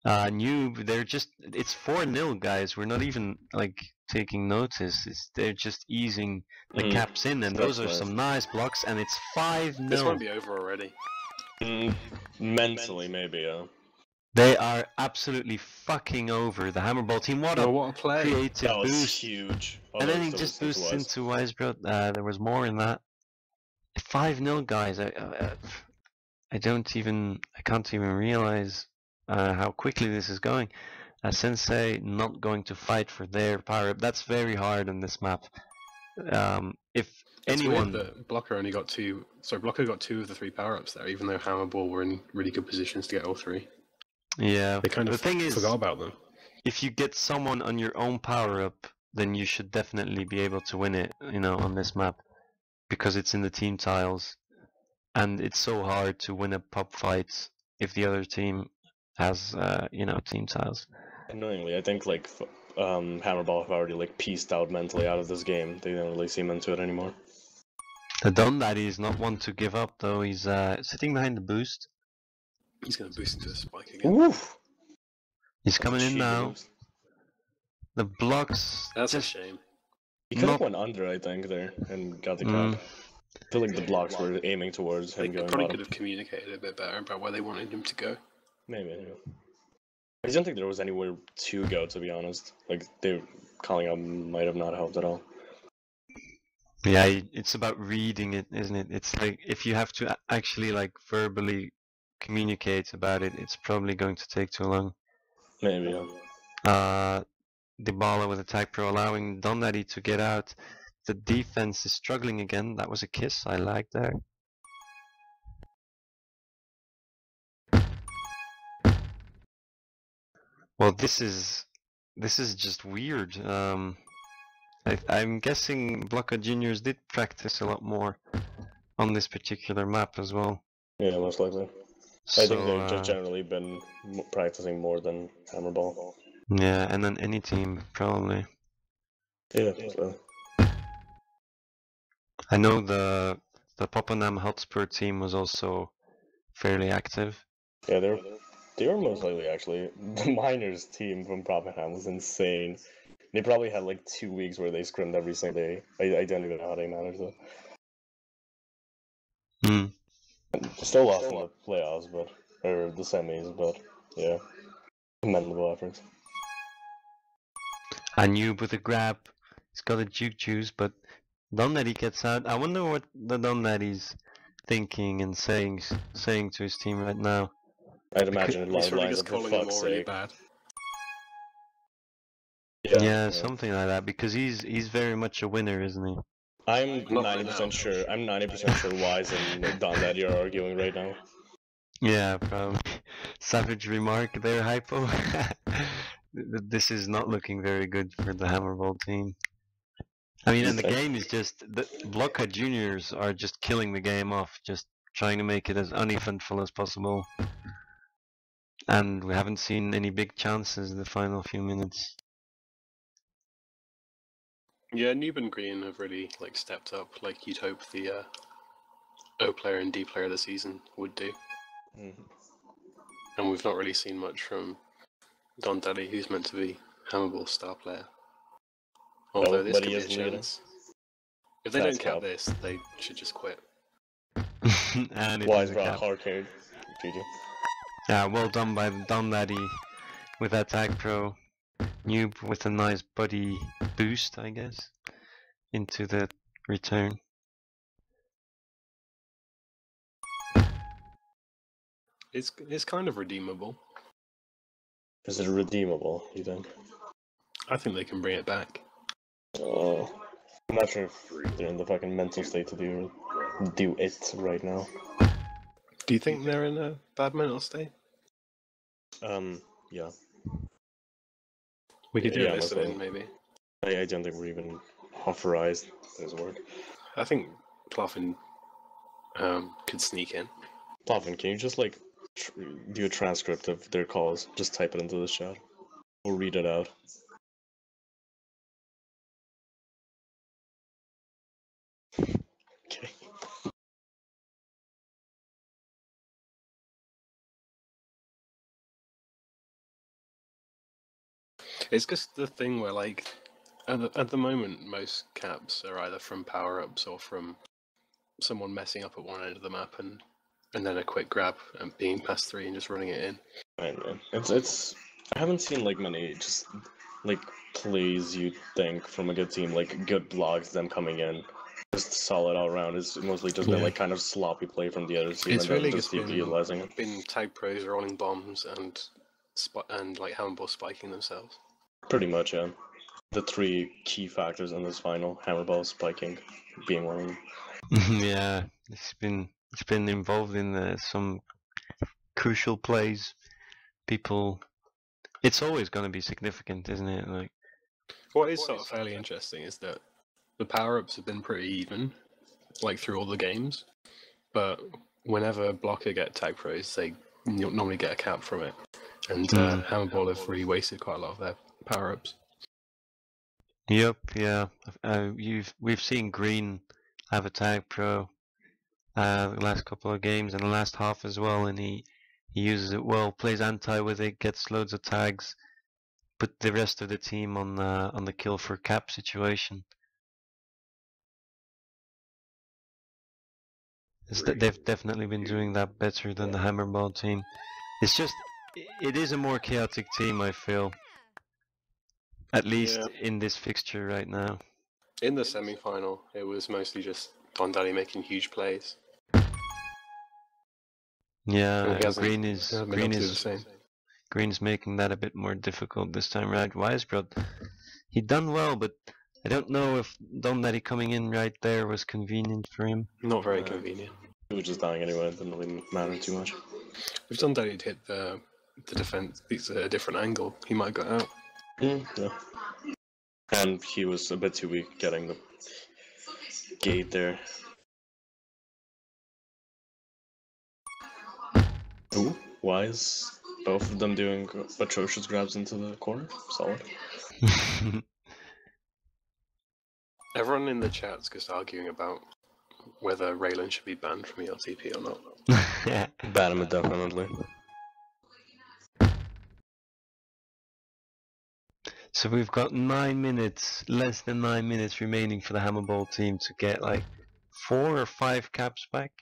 Noob, they're just, it's 4-0 guys, we're not even like taking notice, they're just easing the caps in, and those are some nice blocks, and it's 5-0. This might be over already. Mentally, maybe, yeah. They are absolutely fucking over the Hammerball team. What a play. Creative that was boost. huge. And then he just boosts into Wisebro. There was more in that. 5-0 guys, I can't even realize how quickly this is going. Sensei not going to fight for their power up. That's very hard on this map. If anyone, weird that Blocker only got 2. Sorry, Blocker got 2 of the 3 power ups there, even though Hammerball were in really good positions to get all 3. Yeah, They kind of the thing is, forgot about them. If you get someone on your own power up, then you should definitely be able to win it. On this map, because it's in the team tiles. And it's so hard to win a pop fight if the other team has, team tiles. Annoyingly, I think like Hammerball have already like pieced out mentally out of this game. They don't really seem into it anymore. The Don Daddy is not one to give up though. He's sitting behind the boost. He's going to boost into a spike again. Oof. He's coming in now. The blocks. That's a shame. He could have went under, I think, there and got the cap. I feel like the blocks were aiming towards him. They probably could have communicated a bit better about where they wanted him to go. Maybe. Yeah. I don't think there was anywhere to go, to be honest. Like, they calling out might have not helped at all. Yeah, it's about reading it, isn't it? It's like, if you have to actually, like, verbally communicate about it, it's probably going to take too long. Maybe, yeah. Dybala with a TagPro allowing Don Daddy to get out. The defense is struggling again. That was a kiss I like there. Well, this is just weird. I'm guessing Blocker Juniors did practice a lot more on this particular map as well. Yeah, most likely. I think they've just generally been practicing more than Hammerball. Yeah, and then any team probably. Yeah, so. I know the Poppenham Hotspur team was also fairly active. Yeah, they were most likely actually. The Miners team from Poppenham was insane. They probably had like 2 weeks where they scrimmed every single day. I don't even know how they managed that. Still lost in the playoffs, or the semis, but yeah, commendable efforts. A noob with a grab. He's got a juke juice, but Don Daddy gets out. I wonder what the Don Daddy's thinking and saying to his team right now. I'd imagine a lot of lines for fuck's sake. Yeah, something like that, because he's very much a winner, isn't he? I'm 90% sure. I'm 90% sure Wise and Don Daddy are arguing right now. Yeah, probably. Savage remark there, Hypo. This is not looking very good for the Hammerball team. I mean, and the game is just, the Blocker Juniors are just killing the game off, just trying to make it as uneventful as possible. And we haven't seen any big chances in the final few minutes. Yeah, Noob and Green have really stepped up, like you'd hope the O player and D player of the season would do. And we've not really seen much from Don Daddy, who's meant to be Hammerball's star player. Although this could be a chance. If they don't cap this, they should just quit. And Wise brought hard carried. GG. Yeah, well done by Don Daddy with that TagPro. Noob with a nice body boost, I guess, into the return. It's kind of redeemable. Is it redeemable, you think? I think they can bring it back. I'm not sure if they're in the fucking mental state to do it right now. Do you think they're in a bad mental state? Yeah. We could do Yeah, a listen most in, maybe. I don't think we're even authorized. There's a word. I think Ploffin could sneak in. Ploffin, can you just like do a transcript of their calls? Just type it into the chat. We'll read it out. Okay. It's just the thing where, like, at the moment, most caps are either from power-ups or from someone messing up at one end of the map and then a quick grab and being past 3 and just running it in. I know. It's. I haven't seen like many just like plays you'd think from a good team, like good blocks, them coming in. Just solid all around. It's mostly just been like kind of sloppy play from the other team It's and really then just utilizing it. been TagPros rolling bombs and like Hammerball spiking themselves. Pretty much, yeah. The 3 key factors in this final: Hammerball, spiking, being one of them. Yeah, it's been involved in some crucial plays. People, it's always going to be significant, isn't it? Like, what is sort of fairly interesting is that the power-ups have been pretty even, like through all the games, but whenever Blocker get tag pros, they normally get a cap from it, and Hammerball have really wasted quite a lot of their power-ups. Yep, yeah. We've seen Green have a tag pro the last couple of games and the last half as well, and he uses it well, plays anti with it, gets loads of tags, put the rest of the team on the kill for cap situation. They've definitely been doing that better than the Hammerball team. It's just, it is a more chaotic team, I feel. At least in this fixture right now. In the semi-final, it was mostly just Don Daddy making huge plays. Yeah, Green Green's making that a bit more difficult this time, right? Wisebrod, he done well, but I don't know if Don Daddy coming in right there was convenient for him. Not very convenient. He was just dying anyway. It didn't really matter too much. If Don Daddy had hit the defense, it's a different angle. He might have got out. Yeah. And he was a bit too weak getting the gate there. Ooh, Wise. Both of them doing atrocious grabs into the corner. Solid. Everyone in the chat's just arguing about whether Raylan should be banned from ELTP or not. Ban him indefinitely. So we've got 9 minutes, less than 9 minutes remaining for the Hammerball team to get like 4 or 5 caps back.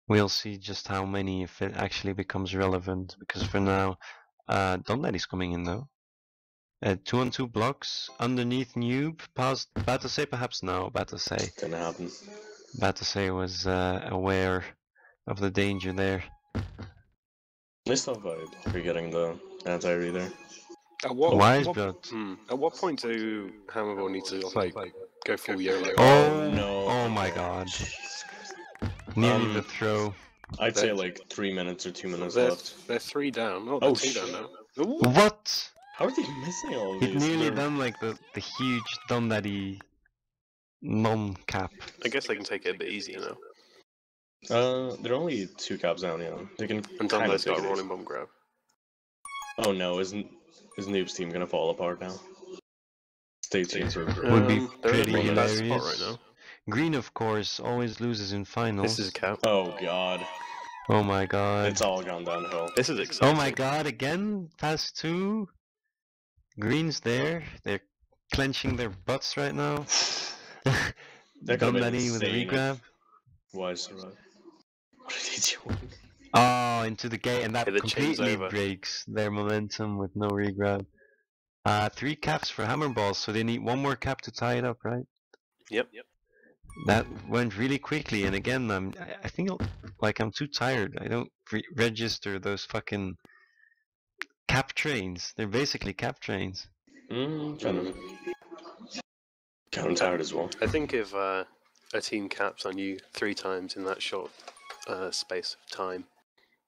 We'll see just how many if it actually becomes relevant, because for now, Don Daddy's coming in though. 2-on-2 blocks underneath Noob. Past Batasay, perhaps no. Batasay. Didn't happen. Batasay was aware of the danger there. Nice stuff by getting the anti-re there. At what point do Hammerball need to like go full YOLO? Oh no! Oh my God! Nearly the throw. I'd say like 3 minutes or 2 minutes they're, left. They're 3 down. Oh, they're 2 down now. Ooh. What? How are they missing all of He'd these? nearly done like the huge Don Daddy non-cap. I guess they can take it a bit easier now. They're only 2 caps down, yeah. They can. And Don Daddy's got a rolling bomb grab. Oh no, is Noob's team gonna fall apart now? Stay tuned. Would be pretty in a bad hilarious. spot right now. Green, of course, always loses in finals. This is a cap. Oh god. Oh my God. It's all gone downhill. This is exciting. Oh my God, again? Pass 2? Green's there. They're clenching their butts right now. Don Daddy with a regrab. Why survive? What did he do? Oh, into the gate, and that Okay, the chain's completely over. breaks their momentum with no regrab. 3 caps for Hammerball, so they need 1 more cap to tie it up, right? Yep. that went really quickly, and again, I think like I'm too tired. I don't register those fucking cap trains. They're basically cap trains. Kind of tired as well. I think if a team caps on you 3 times in that short space of time,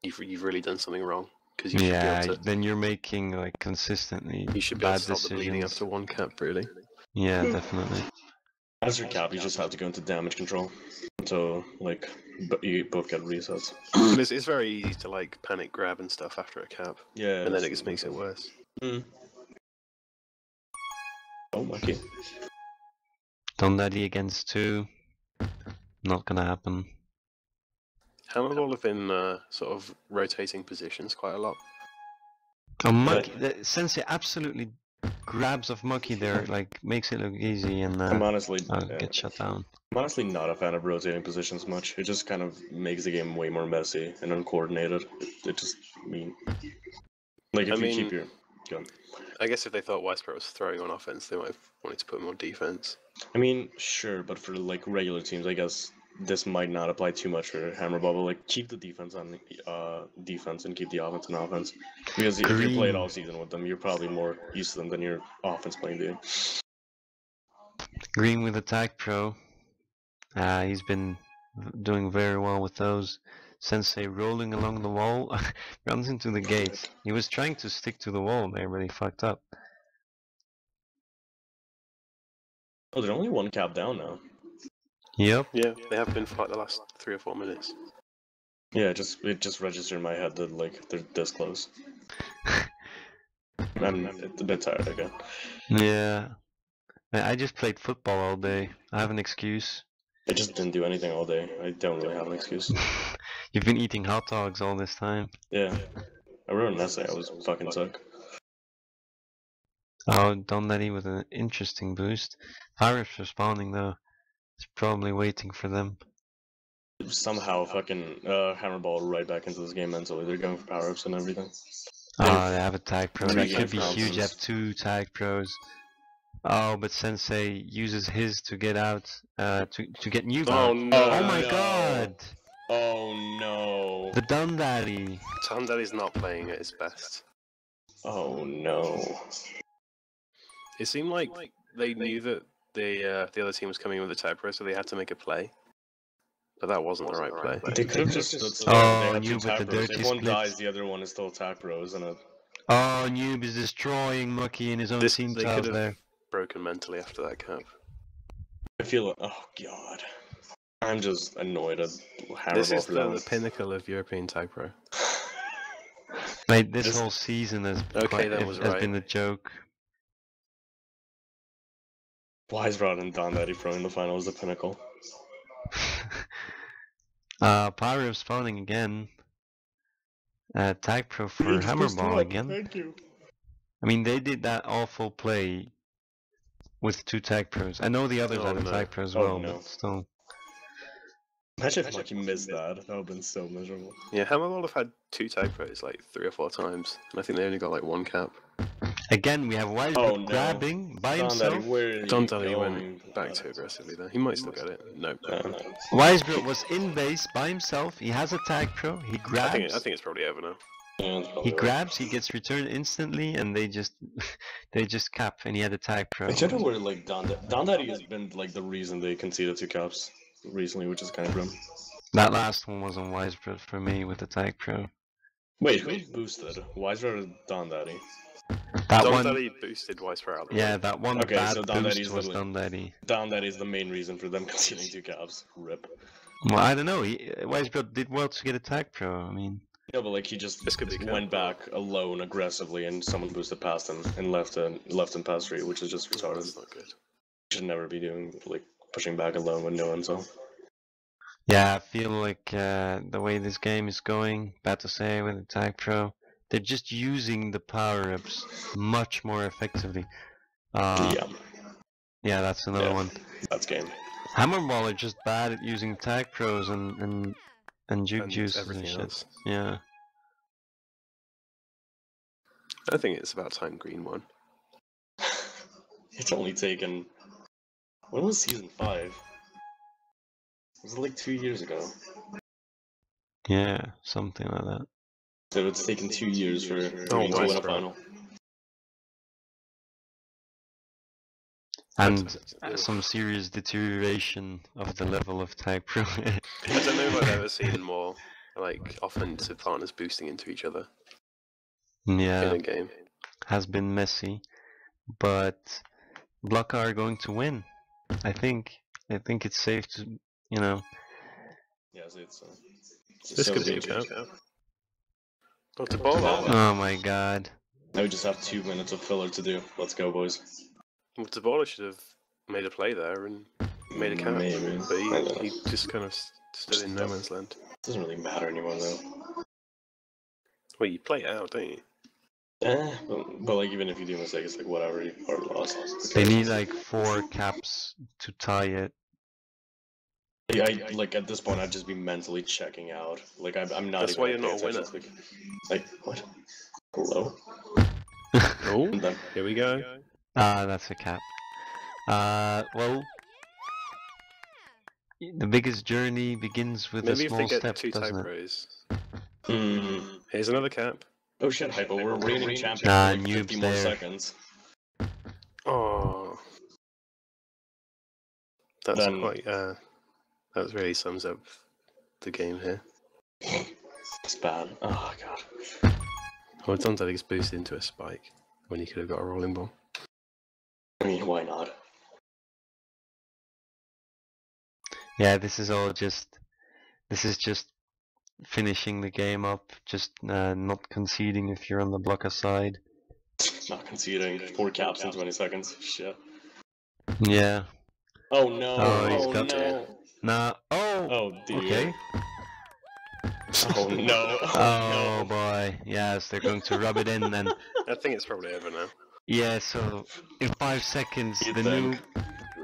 you've really done something wrong. Because you should be able to, then you're making like consistently you should be able bad to stop decisions. the bleeding after 1 cap, really. Yeah, definitely. As your cap, you just have to go into damage control until like you both get resets. But it's very easy to like panic grab and stuff after a cap. Yeah. And then it just makes it worse. Oh, lucky. Dundaddy against 2. Not gonna happen. Hammerball have been sort of rotating positions quite a lot. Oh, Mucky, Sensei absolutely grabs off Mucky there, like makes it look easy, and I'm honestly get shut down. I'm honestly not a fan of rotating positions much. It just kind of makes the game way more messy and uncoordinated. It just like if you keep your gun. I guess if they thought Wisepro was throwing on offense, they might have wanted to put more defense. I mean, sure, but for like regular teams, I guess this might not apply too much for Hammerball. But like, keep the defense on defense and keep the offense on offense. Because if you played all season with them, you're probably more used to them than your offense playing the game. Green with the TagPro. He's been doing very well with those. Sensei rolling along the wall, runs into the gate. He was trying to stick to the wall there, but he fucked up. Oh, there's only 1 cap down now. Yep. Yeah, they have been for like the last 3 or 4 minutes. Yeah, it just registered in my head that like they're this close. I'm a bit tired again. Yeah. I just played football all day. I have an excuse. I just didn't do anything all day. I don't really have an excuse. You've been eating hot dogs all this time. Yeah. I wrote an essay. I was fucking sick. Oh, Dundaddy with an interesting boost. Pirates responding though. It's probably waiting for them. Somehow fucking Hammerball right back into this game mentally. They're going for power-ups and everything. Oh, they have a TagPro. That could be games huge. They have 2 TagPros. Oh, but Sensei uses his to get out, to get new back. Oh no! Oh my god! Oh no! The Dundaddy! Dundaddy's not playing at his best. Oh no! It seemed like they knew that the other team was coming in with the TagPro, so they had to make a play. But that wasn't the right play. They could have just stood still. Oh, they had 2 Noob with the TagPros. dirty If one split. dies, the other one is still TagPro, isn't it? Oh, Noob is destroying Mucky in his own team They tiles could have there. broken mentally after that cap. I feel oh god. I'm just annoyed at Hammerball. This is for the pinnacle of European TagPro. Mate, this whole season has, has been a joke. Wiserod and Dundaddy Pro in the final is the pinnacle. Pyro spawning again. TagPro for Hammerball again. Thank you. I mean, they did that awful play with 2 TagPros. I know the others had a TagPro as well, but still. Imagine if Mucky missed that. That would have been so miserable. Yeah, Hammerball have had 2 TagPros like 3 or 4 times, and I think they only got like 1 cap. Again, we have Wisebrook grabbing by himself. Dundaddy went back too aggressively there. He might still get it. Nope. Wisebrook was in base by himself. He has a TagPro. He grabs. I think it's probably over now. He grabs. He gets returned instantly, and they just cap. And he had a TagPro. I don't know where like Dundaddy has been like the reason they conceded 2 caps recently, which is kind of grim. That last one was on Wisebrook for me with the TagPro. Wait, who boosted? Wisebrook or Dundaddy? That Dundaddy one boosted Wisepro. Yeah, that one okay, bad so boost was Dundaddy. Dundaddy is the main reason for them conceding 2 caps. Rip. Well, I don't know. Wisebrook did well to get a TagPro. I mean. Yeah, but like he just went back alone aggressively, and someone boosted past him and left him past 3, which is just retarded. That's not good. Should never be doing like pushing back alone with no one. So. Yeah, I feel like the way this game is going, bad to say with the TagPro, they're just using the power-ups much more effectively. Yeah, that's another one. That's game. Hammerball are just bad at using TagPros and juke juices and shit. Else. Yeah. I think it's about time Green won. It's only taken. When was season 5? Was it like 2 years ago? Yeah, something like that. So it's taken 2 years for Green to win a final. And some serious deterioration of the level of TagPro. I don't know if I've ever seen more like offensive partners boosting into each other Yeah, in a game. has been messy, but Block are going to win. I think it's safe to, you know. Yeah, it's This could be a cap. Oh, to ball. Oh my god. Now we just have 2 minutes of filler to do. Let's go, boys. Well, Tabala should have made a play there and made a cap, Maybe. but he just kind of stood in no man's land. Doesn't really matter anymore, though. Well, you play it out, don't you? But like, even if you do a mistake, it's like, whatever, you already lost. They need like 4 caps to tie it. Like, at this point, I'd just be mentally checking out. Like, I'm not That's even why you're not a winner. Like, what? Hello? Oh, here we go. That's a cap. Well, the biggest journey begins with Maybe a if small they get step, 2 doesn't it? TagPros. Here's another cap. Oh shit, Hypo, we're reigning champions Nah, for like 50 Noob's more there. seconds. Oh, that's Then- quite. That really sums up the game here. It's bad. Oh god. Well, Donzelli's boosted into a spike when he could have got a rolling ball. I mean, why not? Yeah, this is just finishing the game up, just not conceding if you're on the blocker side. Not conceding. 4 caps in 20 seconds. Shit. Yeah. Oh no. Oh, he's Oh got no. Nah. Oh. Oh dear. Okay. Oh no. Oh boy. Yes, they're going to rub it in and. I think it's probably over now. Yeah. So in 5 seconds, the new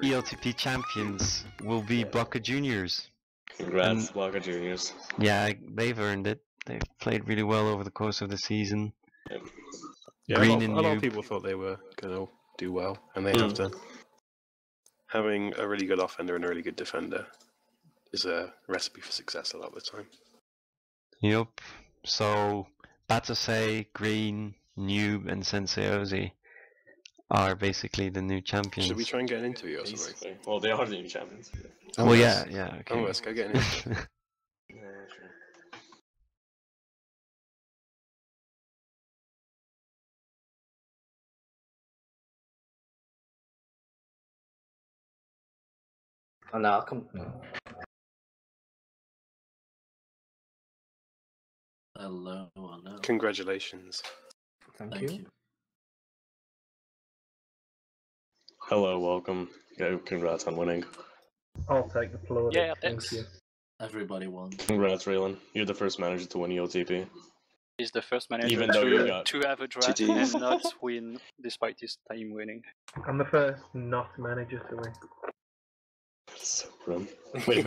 ELTP champions will be Blocker Juniors. Congrats, Blocker Juniors. Yeah, they've earned it. They've played really well over the course of the season. Yeah, Green a and lot of Noob. people thought they were going to do well, and they have done. Having a really good offender and a really good defender is a recipe for success a lot of the time. Yup. So, Batase, Green, Noob, and Sensei Ozzy are basically the new champions. Should we try and get an interview or something? Basically. Well, they are the new champions. Well, yeah, okay. Oh, let's go get an interview. Yeah, sure. Oh no, I'll come. No. Hello, hello. Congratulations. Thank you. Hello, welcome. Yeah, congrats on winning. I'll take the floor. Yeah, Thank thanks. you. Everybody won. Congrats, Raylan. You're the first manager to win ELTP. He's the first manager Even though you got to have a draft GGs. and not win despite his time winning. I'm the first not manager to win. So grim. Wait,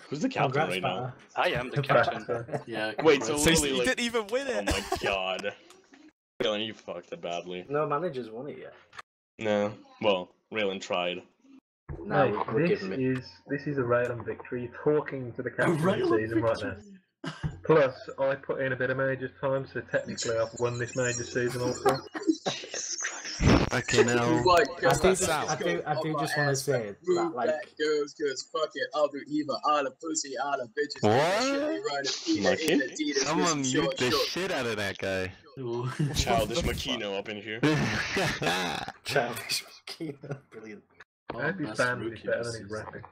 who's the captain right now? I am the captain. Yeah. Wait, so congrats. literally, you didn't even win it. Oh my god. Raylan, you fucked it badly. No managers won it yet. No. Well, Raylan tried. No, Mate, we're this giving it. is a Raylan victory. You're talking to the captain of the Raylan season right victory. now. Plus, I put in a bit of major time, so technically I've won this major season also. Fucking hell. I do just want to say that, like, girls, fuck it, I'll do either, all the pussy, all the bitches. What? Someone mute the shit out of that guy. Childish Makino up in here. Childish Makino. Brilliant. I hope his band is better than his rapping.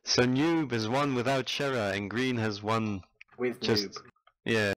So Noob has won without Shera, and Green has won With just Noob. yeah.